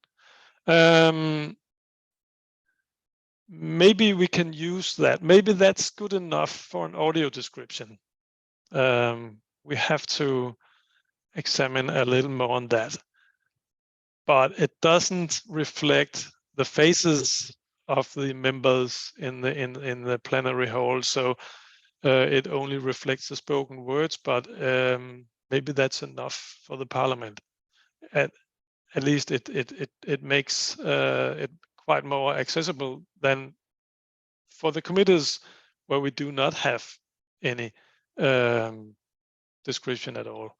Maybe we can use that. Maybe that's good enough for an audio description. We have to examine a little more on that. But it doesn't reflect the faces of the members in the plenary hall. So it only reflects the spoken words, but maybe that's enough for the parliament. At least it makes it quite more accessible than for the committees where we do not have any description at all.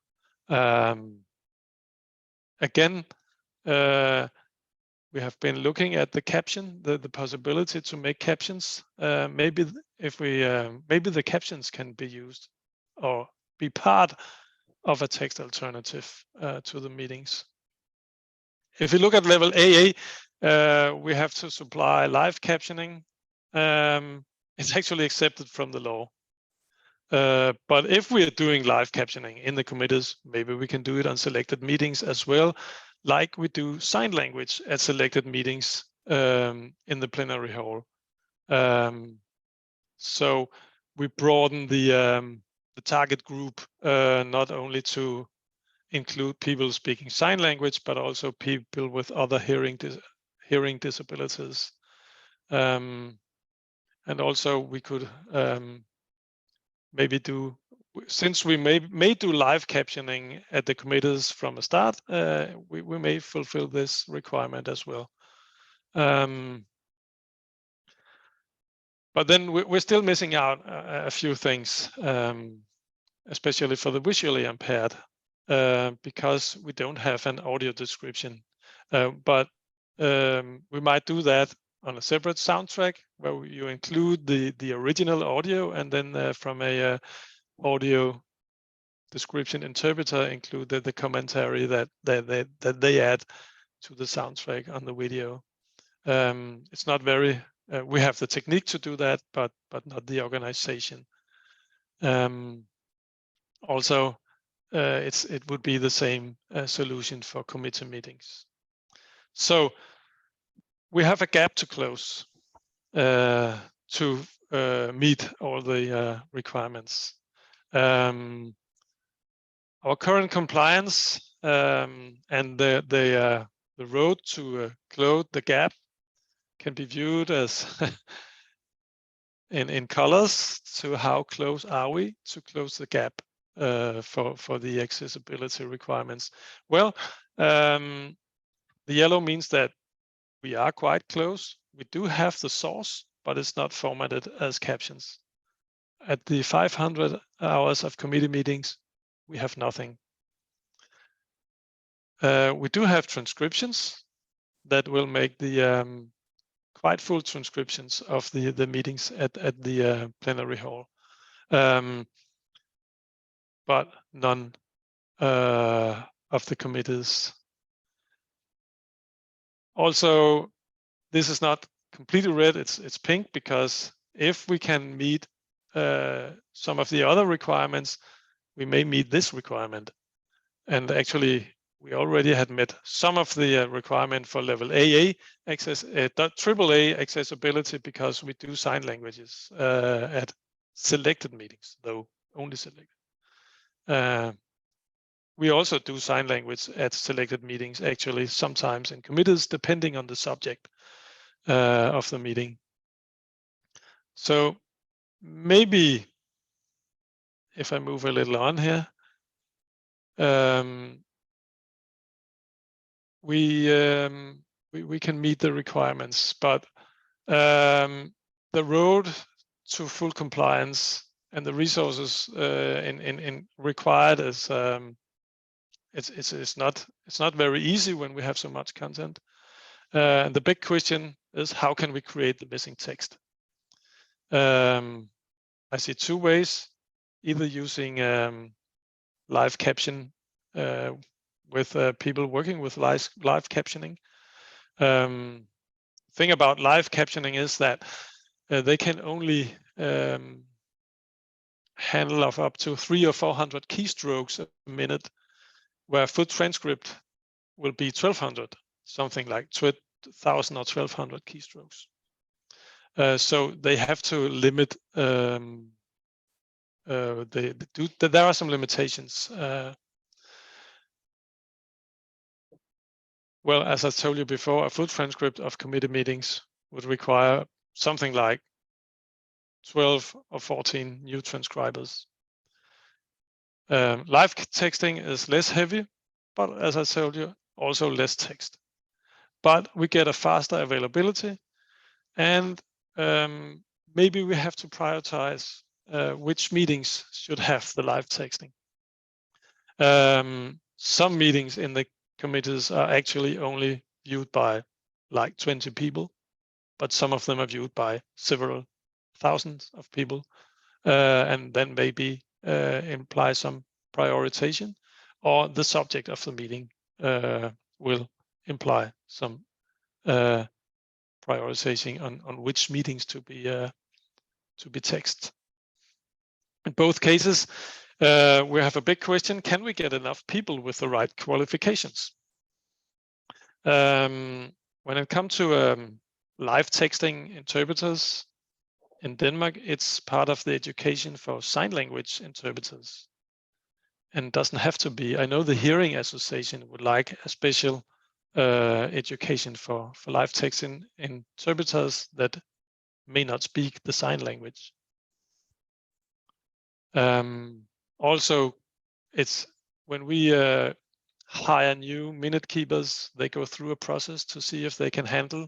Again, we have been looking at the caption, the possibility to make captions. Maybe if we, maybe the captions can be used or be part of a text alternative to the meetings. If you look at level AA, we have to supply live captioning. It's actually accepted from the law. But if we are doing live captioning in the committees, maybe we can do it on selected meetings as well, like we do sign language at selected meetings in the plenary hall. So we broaden the target group not only to include people speaking sign language, but also people with other hearing disabilities. And also we could maybe do, since we may do live captioning at the committees from the start, we may fulfill this requirement as well. But then we're still missing out a few things, especially for the visually impaired, because we don't have an audio description. But we might do that on a separate soundtrack where you include the original audio, and then from a audio description interpreter include the commentary that they add to the soundtrack on the video. It's not very, we have the technique to do that, but not the organization. Also, it would be the same solution for committee meetings. So we have a gap to close to meet all the requirements. Our current compliance and the road to close the gap can be viewed as in colors to how close are we to close the gap for the accessibility requirements. Well, the yellow means that we are quite close. We do have the source, but it's not formatted as captions. At the 500 hours of committee meetings, we have nothing. We do have transcriptions that will make the quite full transcriptions of the meetings at the plenary hall, but none of the committees. Also, this is not completely red, it's pink, because if we can meet some of the other requirements, we may meet this requirement. And actually, we already had met some of the requirement for level AA AAA accessibility, because we do sign languages at selected meetings, though only selected. We also do sign language at selected meetings, actually, sometimes in committees, depending on the subject of the meeting. So maybe if I move a little on here, we can meet the requirements, but the road to full compliance and the resources in required is it's not very easy when we have so much content. And the big question is, how can we create the missing text? I see two ways: either using live caption with people working with live captioning, Thing about live captioning is that they can only handle of up to 300 or 400 keystrokes a minute, where full transcript will be 1200, something like 1000 or 1200 keystrokes. So they have to limit. There are some limitations. Well, as I told you before, a full transcript of committee meetings would require something like 12 or 14 new transcribers. Live texting is less heavy, but as I told you, also less text. But we get a faster availability, and maybe we have to prioritize which meetings should have the live texting. Some meetings in the committees are actually only viewed by like 20 people, but some of them are viewed by several thousands of people, and then maybe imply some prioritization, or the subject of the meeting will imply some prioritizing on which meetings to be text. In both cases, we have a big question: can we get enough people with the right qualifications? When it comes to live texting interpreters in Denmark, it's part of the education for sign language interpreters, and doesn't have to be. I know the Hearing Association would like a special education for live texting interpreters that may not speak the sign language. Also, it's when we hire new minute keepers, they go through a process to see if they can handle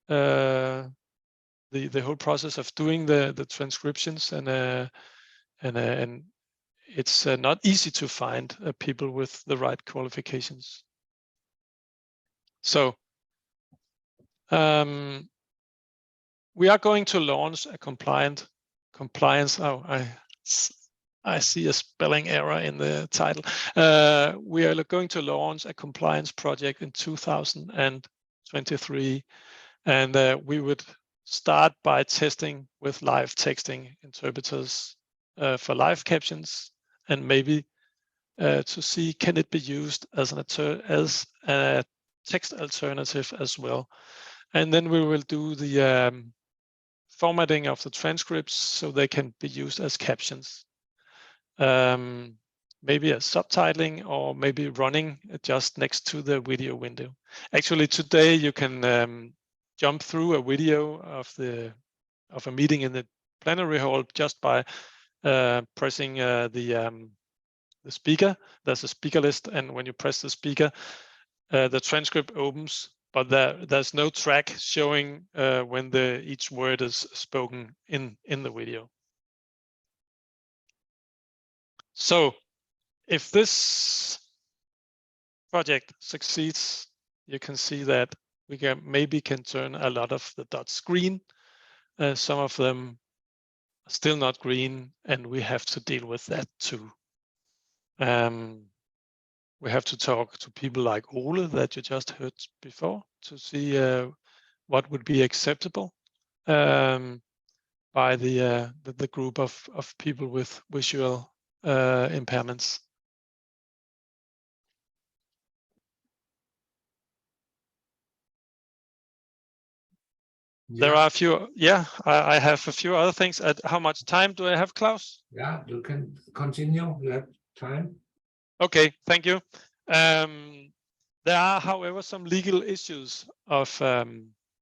the whole process of doing the transcriptions, and it's not easy to find people with the right qualifications. So we are going to launch a compliance. Oh, I see a spelling error in the title. We are going to launch a compliance project in 2023, and we would start by testing with live texting interpreters for live captions, and maybe to see can it be used as a text alternative as well. And then we will do the formatting of the transcripts so they can be used as captions. Maybe a subtitling, or maybe running just next to the video window. Actually, today you can jump through a video of a meeting in the plenary hall just by pressing the speaker. There's a speaker list, and when you press the speaker, the transcript opens, but there's no track showing when each word is spoken in the video. So if this project succeeds, you can see that we maybe can turn a lot of the dots green. Some of them are still not green, and we have to deal with that too. We have to talk to people like Ole that you just heard before to see what would be acceptable by the group of people with visual impairments. There are a few. Yeah, I have a few other things. How much time do I have, Klaus? Yeah, you can continue. You have time. Okay, thank you. There are, however, some legal issues of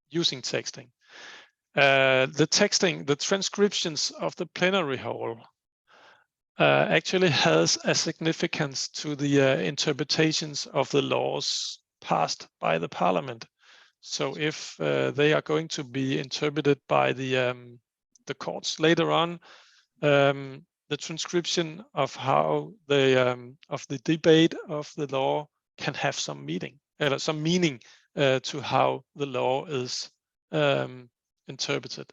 using texting. The transcriptions of the plenary hall actually has a significance to the interpretations of the laws passed by the parliament. So if they are going to be interpreted by the courts later on, the transcription of how of the debate of the law can have some meaning to how the law is interpreted.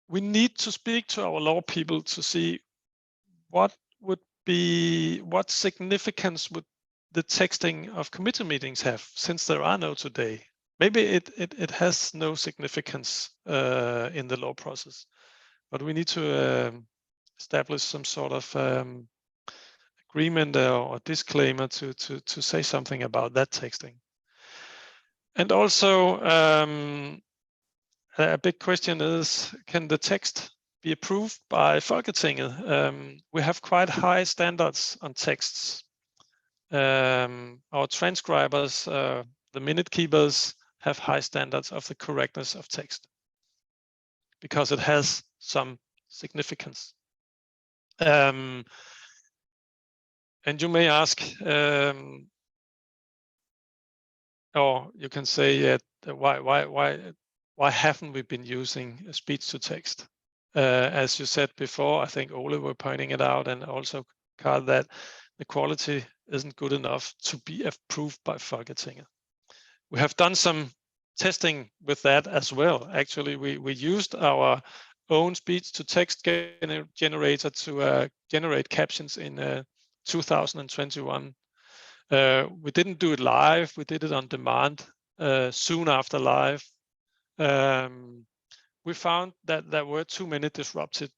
We need to speak to our law people to see what significance would the texting of committee meetings have, since there are no today? Maybe it has no significance in the law process, but we need to establish some sort of agreement or disclaimer to say something about that texting. And also, a big question is, can the text be approved by Folketinget? We have quite high standards on texts. Our transcribers, the minute keepers, have high standards of the correctness of text because it has some significance. And you may ask, or you can say, why haven't we been using speech to text? As you said before, I think Ole were pointing it out, and also Carl, that the quality isn't good enough to be approved by Folketinget. We have done some testing with that as well. Actually, we used our own speech to text generator to generate captions in 2021. We didn't do it live. We did it on demand soon after live. We found that there were too many disruptive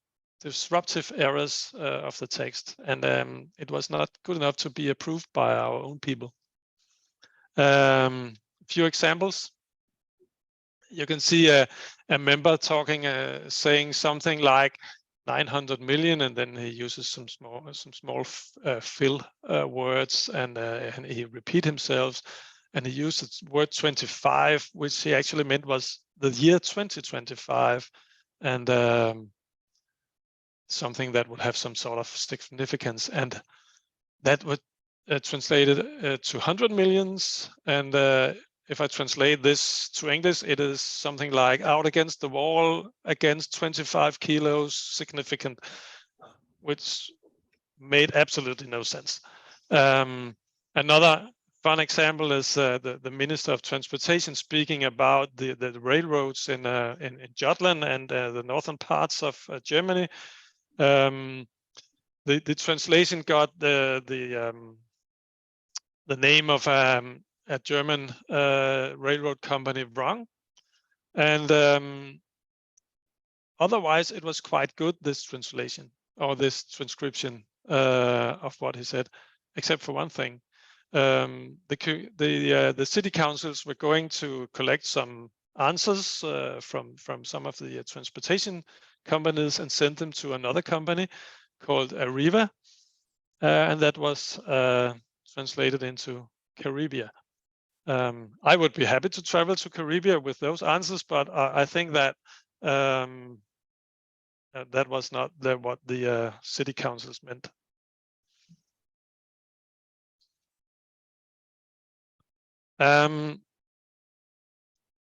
errors of the text, and it was not good enough to be approved by our own people. A few examples. You can see a member talking, saying something like 900 million, and then he uses some small fill words, and he repeat himself, and he used the word 25, which he actually meant was the year 2025, and something that would have some sort of significance, and that would translate it to 100 millions. And if I translate this to English, it is something like out against the wall, against 25 kilos, significant, which made absolutely no sense. Another fun example is the Minister of Transportation speaking about the railroads in Jutland and the northern parts of Germany. The translation got the name of a German railroad company wrong, and otherwise it was quite good, this translation or this transcription of what he said, except for one thing. The city councils were going to collect some answers from some of the transportation companies and send them to another company called Arriva, and that was translated into Caribia. I would be happy to travel to Caribia with those answers, but I think that that was not what the city councils meant.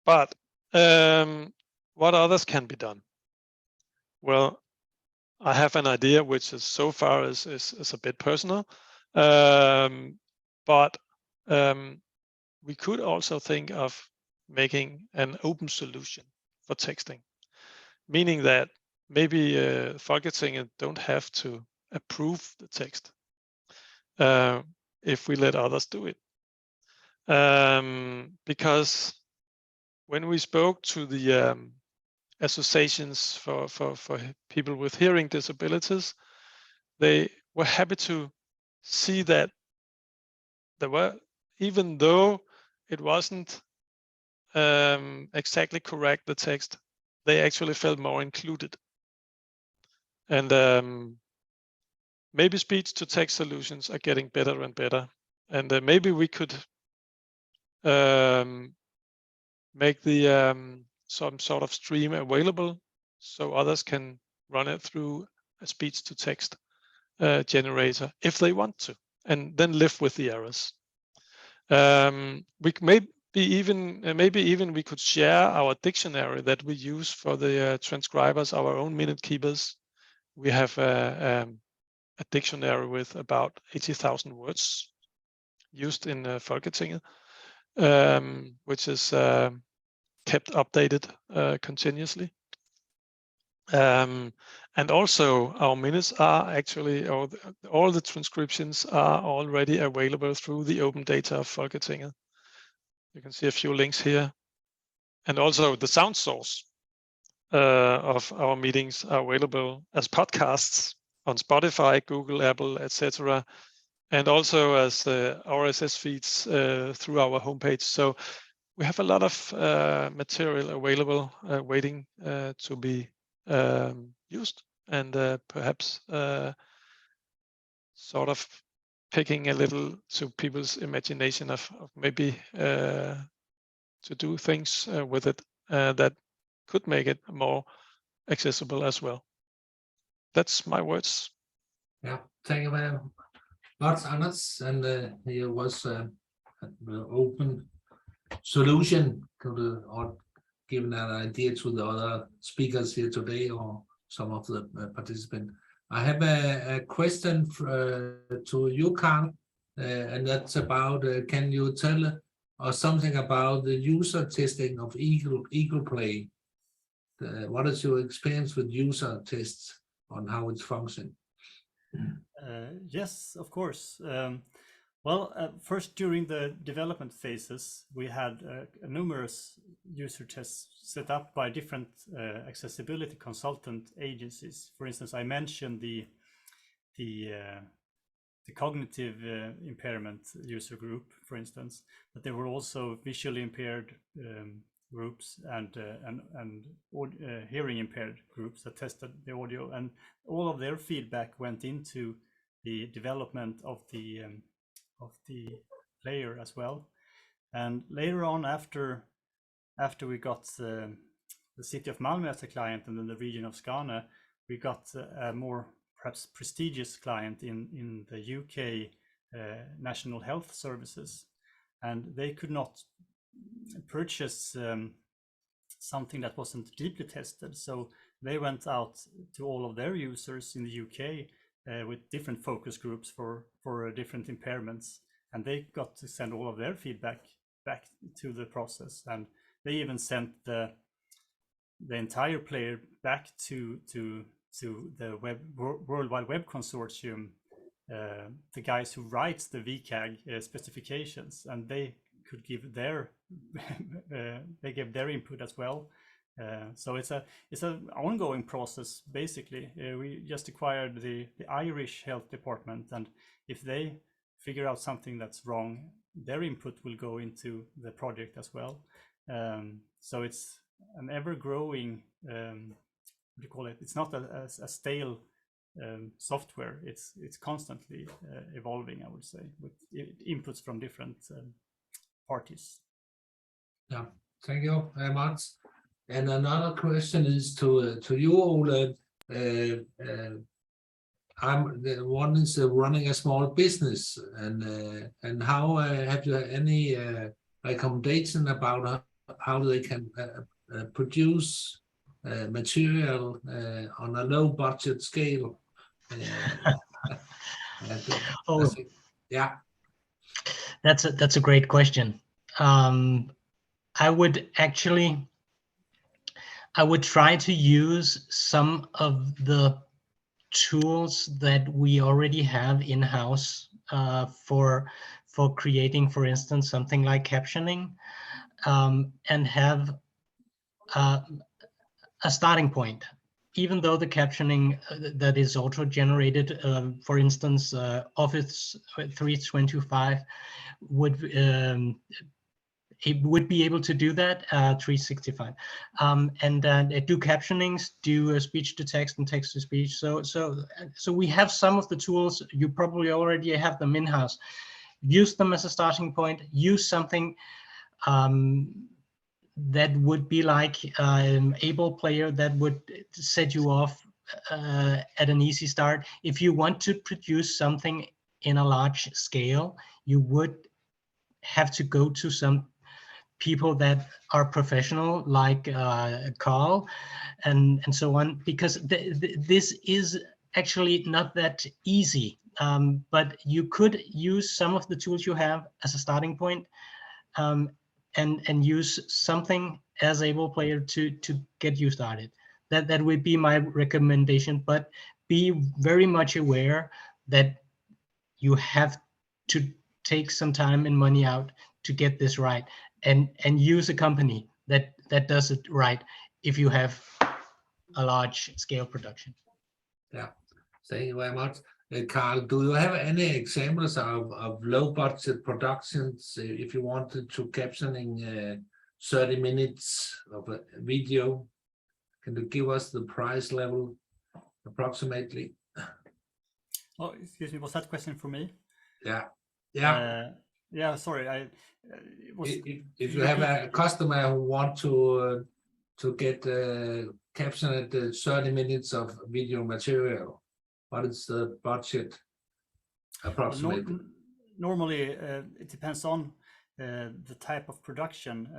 But what others can be done? Well, I have an idea which is so far is a bit personal, but we could also think of making an open solution for texting, meaning that maybe Folketinget don't have to approve the text if we let others do it. Because when we spoke to the associations for people with hearing disabilities, they were happy to see that there were, even though it wasn't exactly correct, the text, they actually felt more included. And maybe speech to text solutions are getting better and better. And maybe we could make the some sort of stream available so others can run it through a speech to text generator if they want to, and then live with the errors. We maybe even we could share our dictionary that we use for the transcribers, our own minute keepers. We have a dictionary with about 80,000 words used in Folketinget, which is kept updated continuously. And also our minutes are actually, all the transcriptions are already available through the open data of Folketinget. You can see a few links here. And also the sound source of our meetings are available as podcasts on Spotify, Google, Apple, etc. And also as RSS feeds through our homepage. So we have a lot of material available waiting to be used, and perhaps sort of picking a little to people's imagination of maybe to do things with it that could make it more accessible as well. That's my words. Yeah, thank you very much, Anders. And here was the open solution to the, or giving an idea to the other speakers here today, or some of the participants. I have a question to you, Carl, and that's about, can you tell us something about the user testing of Eagle Play? What is your experience with user tests on how it's functioning? Yes, of course. Well, first during the development phases, we had numerous user tests set up by different accessibility consultant agencies. For instance, I mentioned the cognitive impairment user group, for instance, but there were also visually impaired groups and hearing impaired groups that tested the audio, and all of their feedback went into the development of the player as well. And later on, after we got the city of Malmö as a client and then the region of Skåne, we got a more perhaps prestigious client in the UK National Health Services, and they could not purchase something that wasn't deeply tested. So they went out to all of their users in the UK with different focus groups for different impairments, and they got to send all of their feedback back to the process, and they even sent the entire player back to the World Wide Web Consortium, the guys who write the VCAG specifications, and they could give their they gave their input as well. So it's an ongoing process. Basically, we just acquired the Irish Health Department, and if they figure out something that's wrong, their input will go into the project as well. So it's an ever-growing, what do you call it? It's not a stale software. It's constantly evolving, I would say, with inputs from different parties. Yeah, thank you very much. And another question is to you, Ole. I'm the one is running a small business, and how have you any recommendation about how they can produce material on a low budget scale? Oh, yeah, that's a great question. I would try to use some of the tools that we already have in-house for creating, for instance, something like captioning, and have a starting point. Even though the captioning that is auto-generated, for instance, Office 325 it would be able to do that, 365, and do captionings, do speech to text and text to speech. So we have some of the tools. You probably already have them in-house. Use them as a starting point. Use something that would be like Able Player, that would set you off at an easy start. If you want to produce something in a large scale, you would have to go to some people that are professional, like Carl and so on, because this is actually not that easy. But you could use some of the tools you have as a starting point, and use something as Able Player to get you started. that would be my recommendation. But be very much aware that you have to take some time and money out to get this right, and use a company that does it right if you have a large scale production. Yeah, thank you very much. Carl, do you have any examples of low budget productions if you wanted to captioning 30 minutes of a video? Can you give us the price level approximately? Oh, excuse me, was that question for me? Yeah, yeah. Yeah, sorry. If you have a customer who want to get caption at 30 minutes of video material, what is the budget approximately? Normally, it depends on the type of production.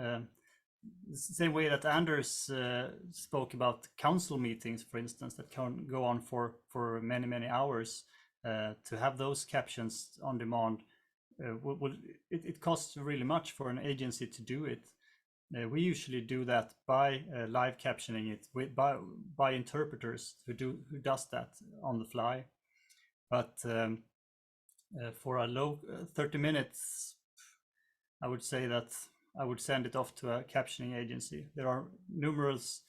The same way that Anders spoke about council meetings, for instance, that can go on for many hours. To have those captions on demand, it costs really much for an agency to do it. We usually do that by live captioning it by interpreters who does that on the fly. But for a low 30 minutes, I would say that I would send it off to a captioning agency. There are numerous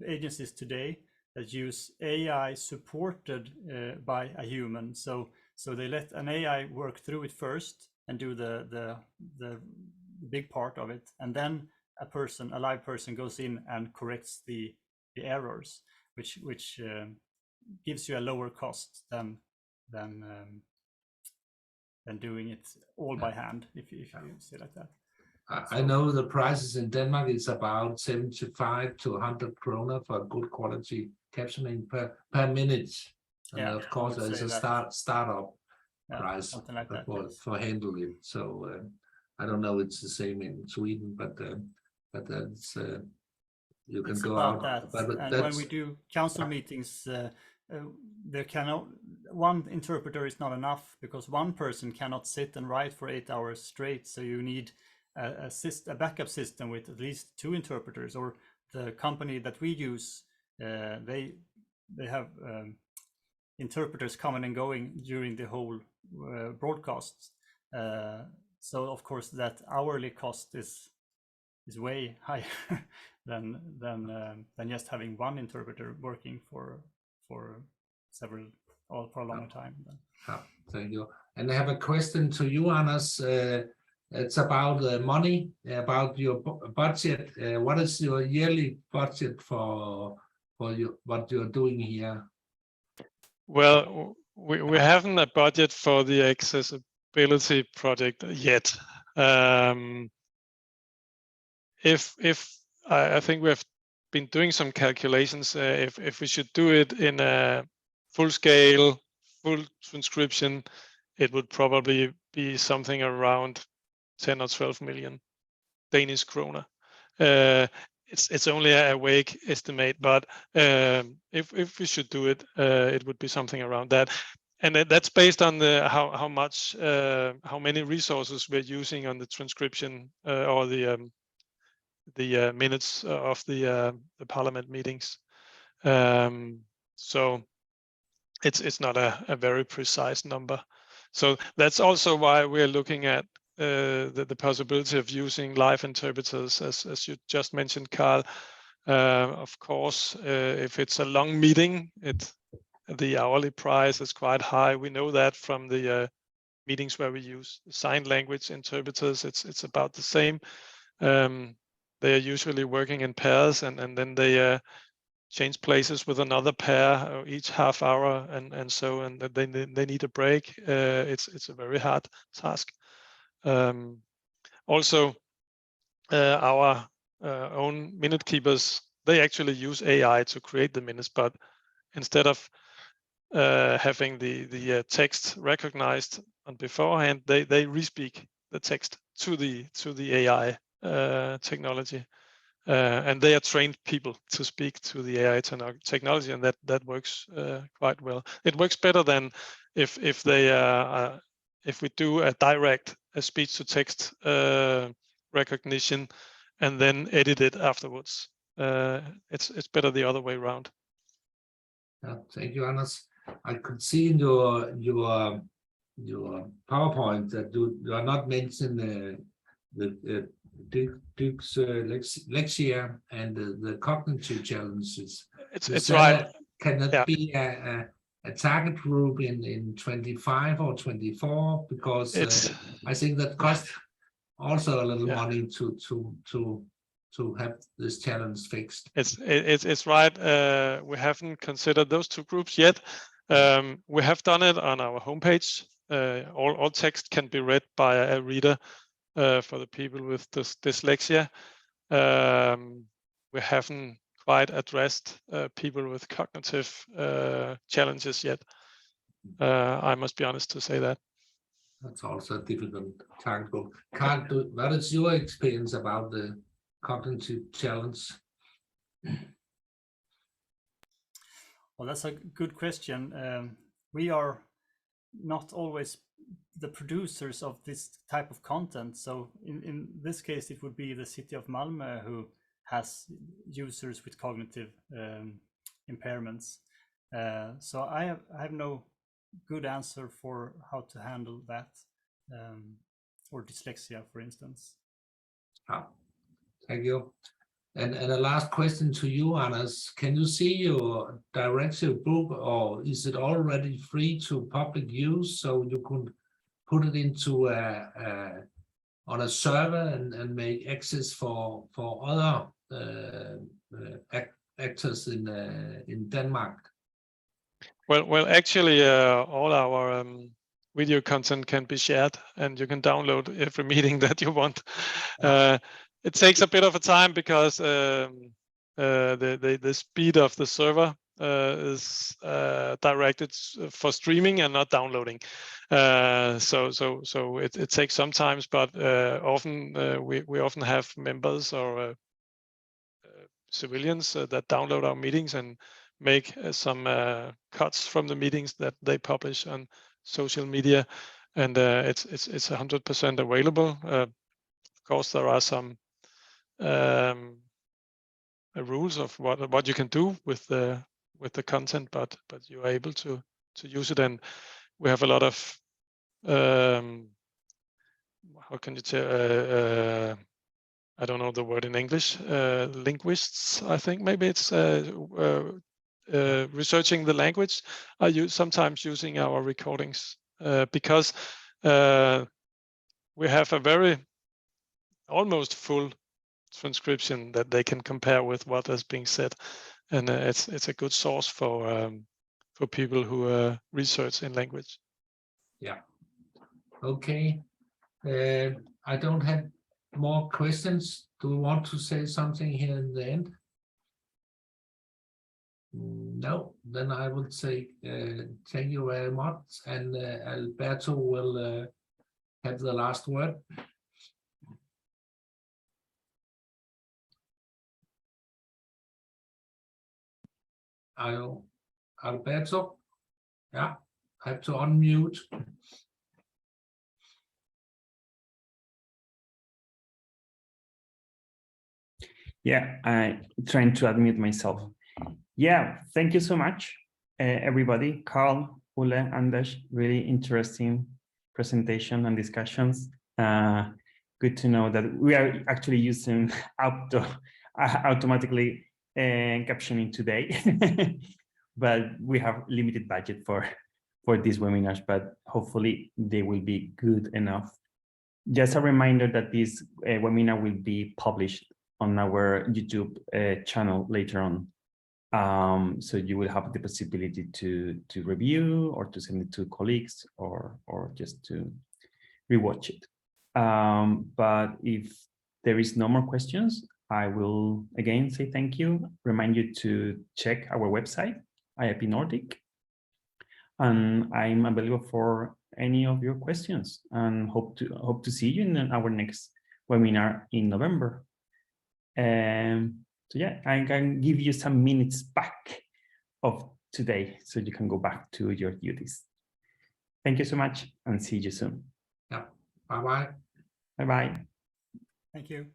agencies today that use AI supported by a human. So they let an AI work through it first and do the big part of it, and then a live person goes in and corrects the errors, which gives you a lower cost than doing it all by hand, if you say like that. I know the prices in Denmark is about 75 to 100 kroner for good quality captioning per minute. And Yeah, of course, there's a startup price like that, for handling it. So I don't know it's the same in Sweden, but that's you can go out. And when we do council meetings, one interpreter is not enough, because one person cannot sit and write for 8 hours straight. So you need a backup system with at least 2 interpreters. Or the company that we use, they have interpreters coming and going during the whole broadcast. So of course that hourly cost is way higher than just having one interpreter working for a long time. Thank you. And I have a question to you, Anders. It's about money, about your budget. What is your yearly budget for what you're doing here? Well, we haven't a budget for the accessibility project yet. I think we have been doing some calculations. If we should do it in a full scale, full transcription, it would probably be something around 10 or 12 million Danish kroner. It's only a vague estimate, but if we should do it, it would be something around that. And that's based on how many resources we're using on the transcription or the minutes of the parliament meetings. So it's not a very precise number. So that's also why we're looking at the possibility of using live interpreters, as you just mentioned, Carl. Of course, if it's a long meeting, the hourly price is quite high. We know that from the meetings where we use sign language interpreters. It's about the same. They are usually working in pairs, and then they change places with another pair each half hour, and so, and they need a break. It's a very hard task. Also, our own minute keepers, they actually use AI to create the minutes, but instead of having the text recognized on beforehand, they respeak the text to the AI technology, and they are trained people to speak to the AI technology, and that works quite well. It works better than if we do a direct speech to text recognition and then edit it afterwards. it's better the other way around. Thank you, Anders. I could see in your PowerPoint that you are not mentioning the dyslexia and the cognitive challenges. It's right. Can that Yeah. be a target group in 25 or 24? Because I think that costs also a little money to have this challenge fixed. It's right. We haven't considered those two groups yet. We have done it on our homepage. All text can be read by a reader for the people with dyslexia. We haven't quite addressed people with cognitive challenges yet. I must be honest to say that. That's also a difficult target group. Carl, what is your experience about the cognitive challenge? Well, that's a good question. We are not always the producers of this type of content. So in this case, it would be the city of Malmö who has users with cognitive impairments. So I have no good answer for how to handle that, or dyslexia, for instance. Thank you. And a last question to you, Anders. Can you see your directive book, or is it already free to public use, so you could put it into on a server and make access for other actors in Denmark? Well, actually, all our video content can be shared, and you can download every meeting that you want. It takes a bit of a time because the speed of the server is directed for streaming and not downloading. So it takes some time, but often we often have members or civilians that download our meetings and make some cuts from the meetings that they publish on social media, and it's 100% available. Of course, there are some rules of what you can do with the content, but you are able to use it, and we have a lot of how can you tell? I don't know the word in English. Linguists, I think maybe it's researching the language. Are sometimes using our recordings because we have a very almost full transcription that they can compare with what is being said, and it's a good source for people who research in language. Yeah. Okay. I don't have more questions. Do you want to say something here in the end? No, then I would say thank you very much, and Alberto will have the last word. Alberto, yeah, I have to unmute. Yeah, I'm trying to unmute myself. Yeah, thank you so much, everybody. Carl, Ole, Anders, really interesting presentation and discussions. Good to know that we are actually using automatically captioning today, but we have limited budget for these webinars, but hopefully they will be good enough. Just a reminder that this webinar will be published on our YouTube channel later on. So you will have the possibility to review or to send it to colleagues or just to rewatch it. But if there is no more questions, I will again say thank you, remind you to check our website, IAP Nordic, and I'm available for any of your questions, and hope to see you in our next webinar in November. So yeah, I can give you some minutes back of today so you can go back to your duties. Thank you so much and see you soon. Yeah, bye-bye. Bye-bye. Thank you.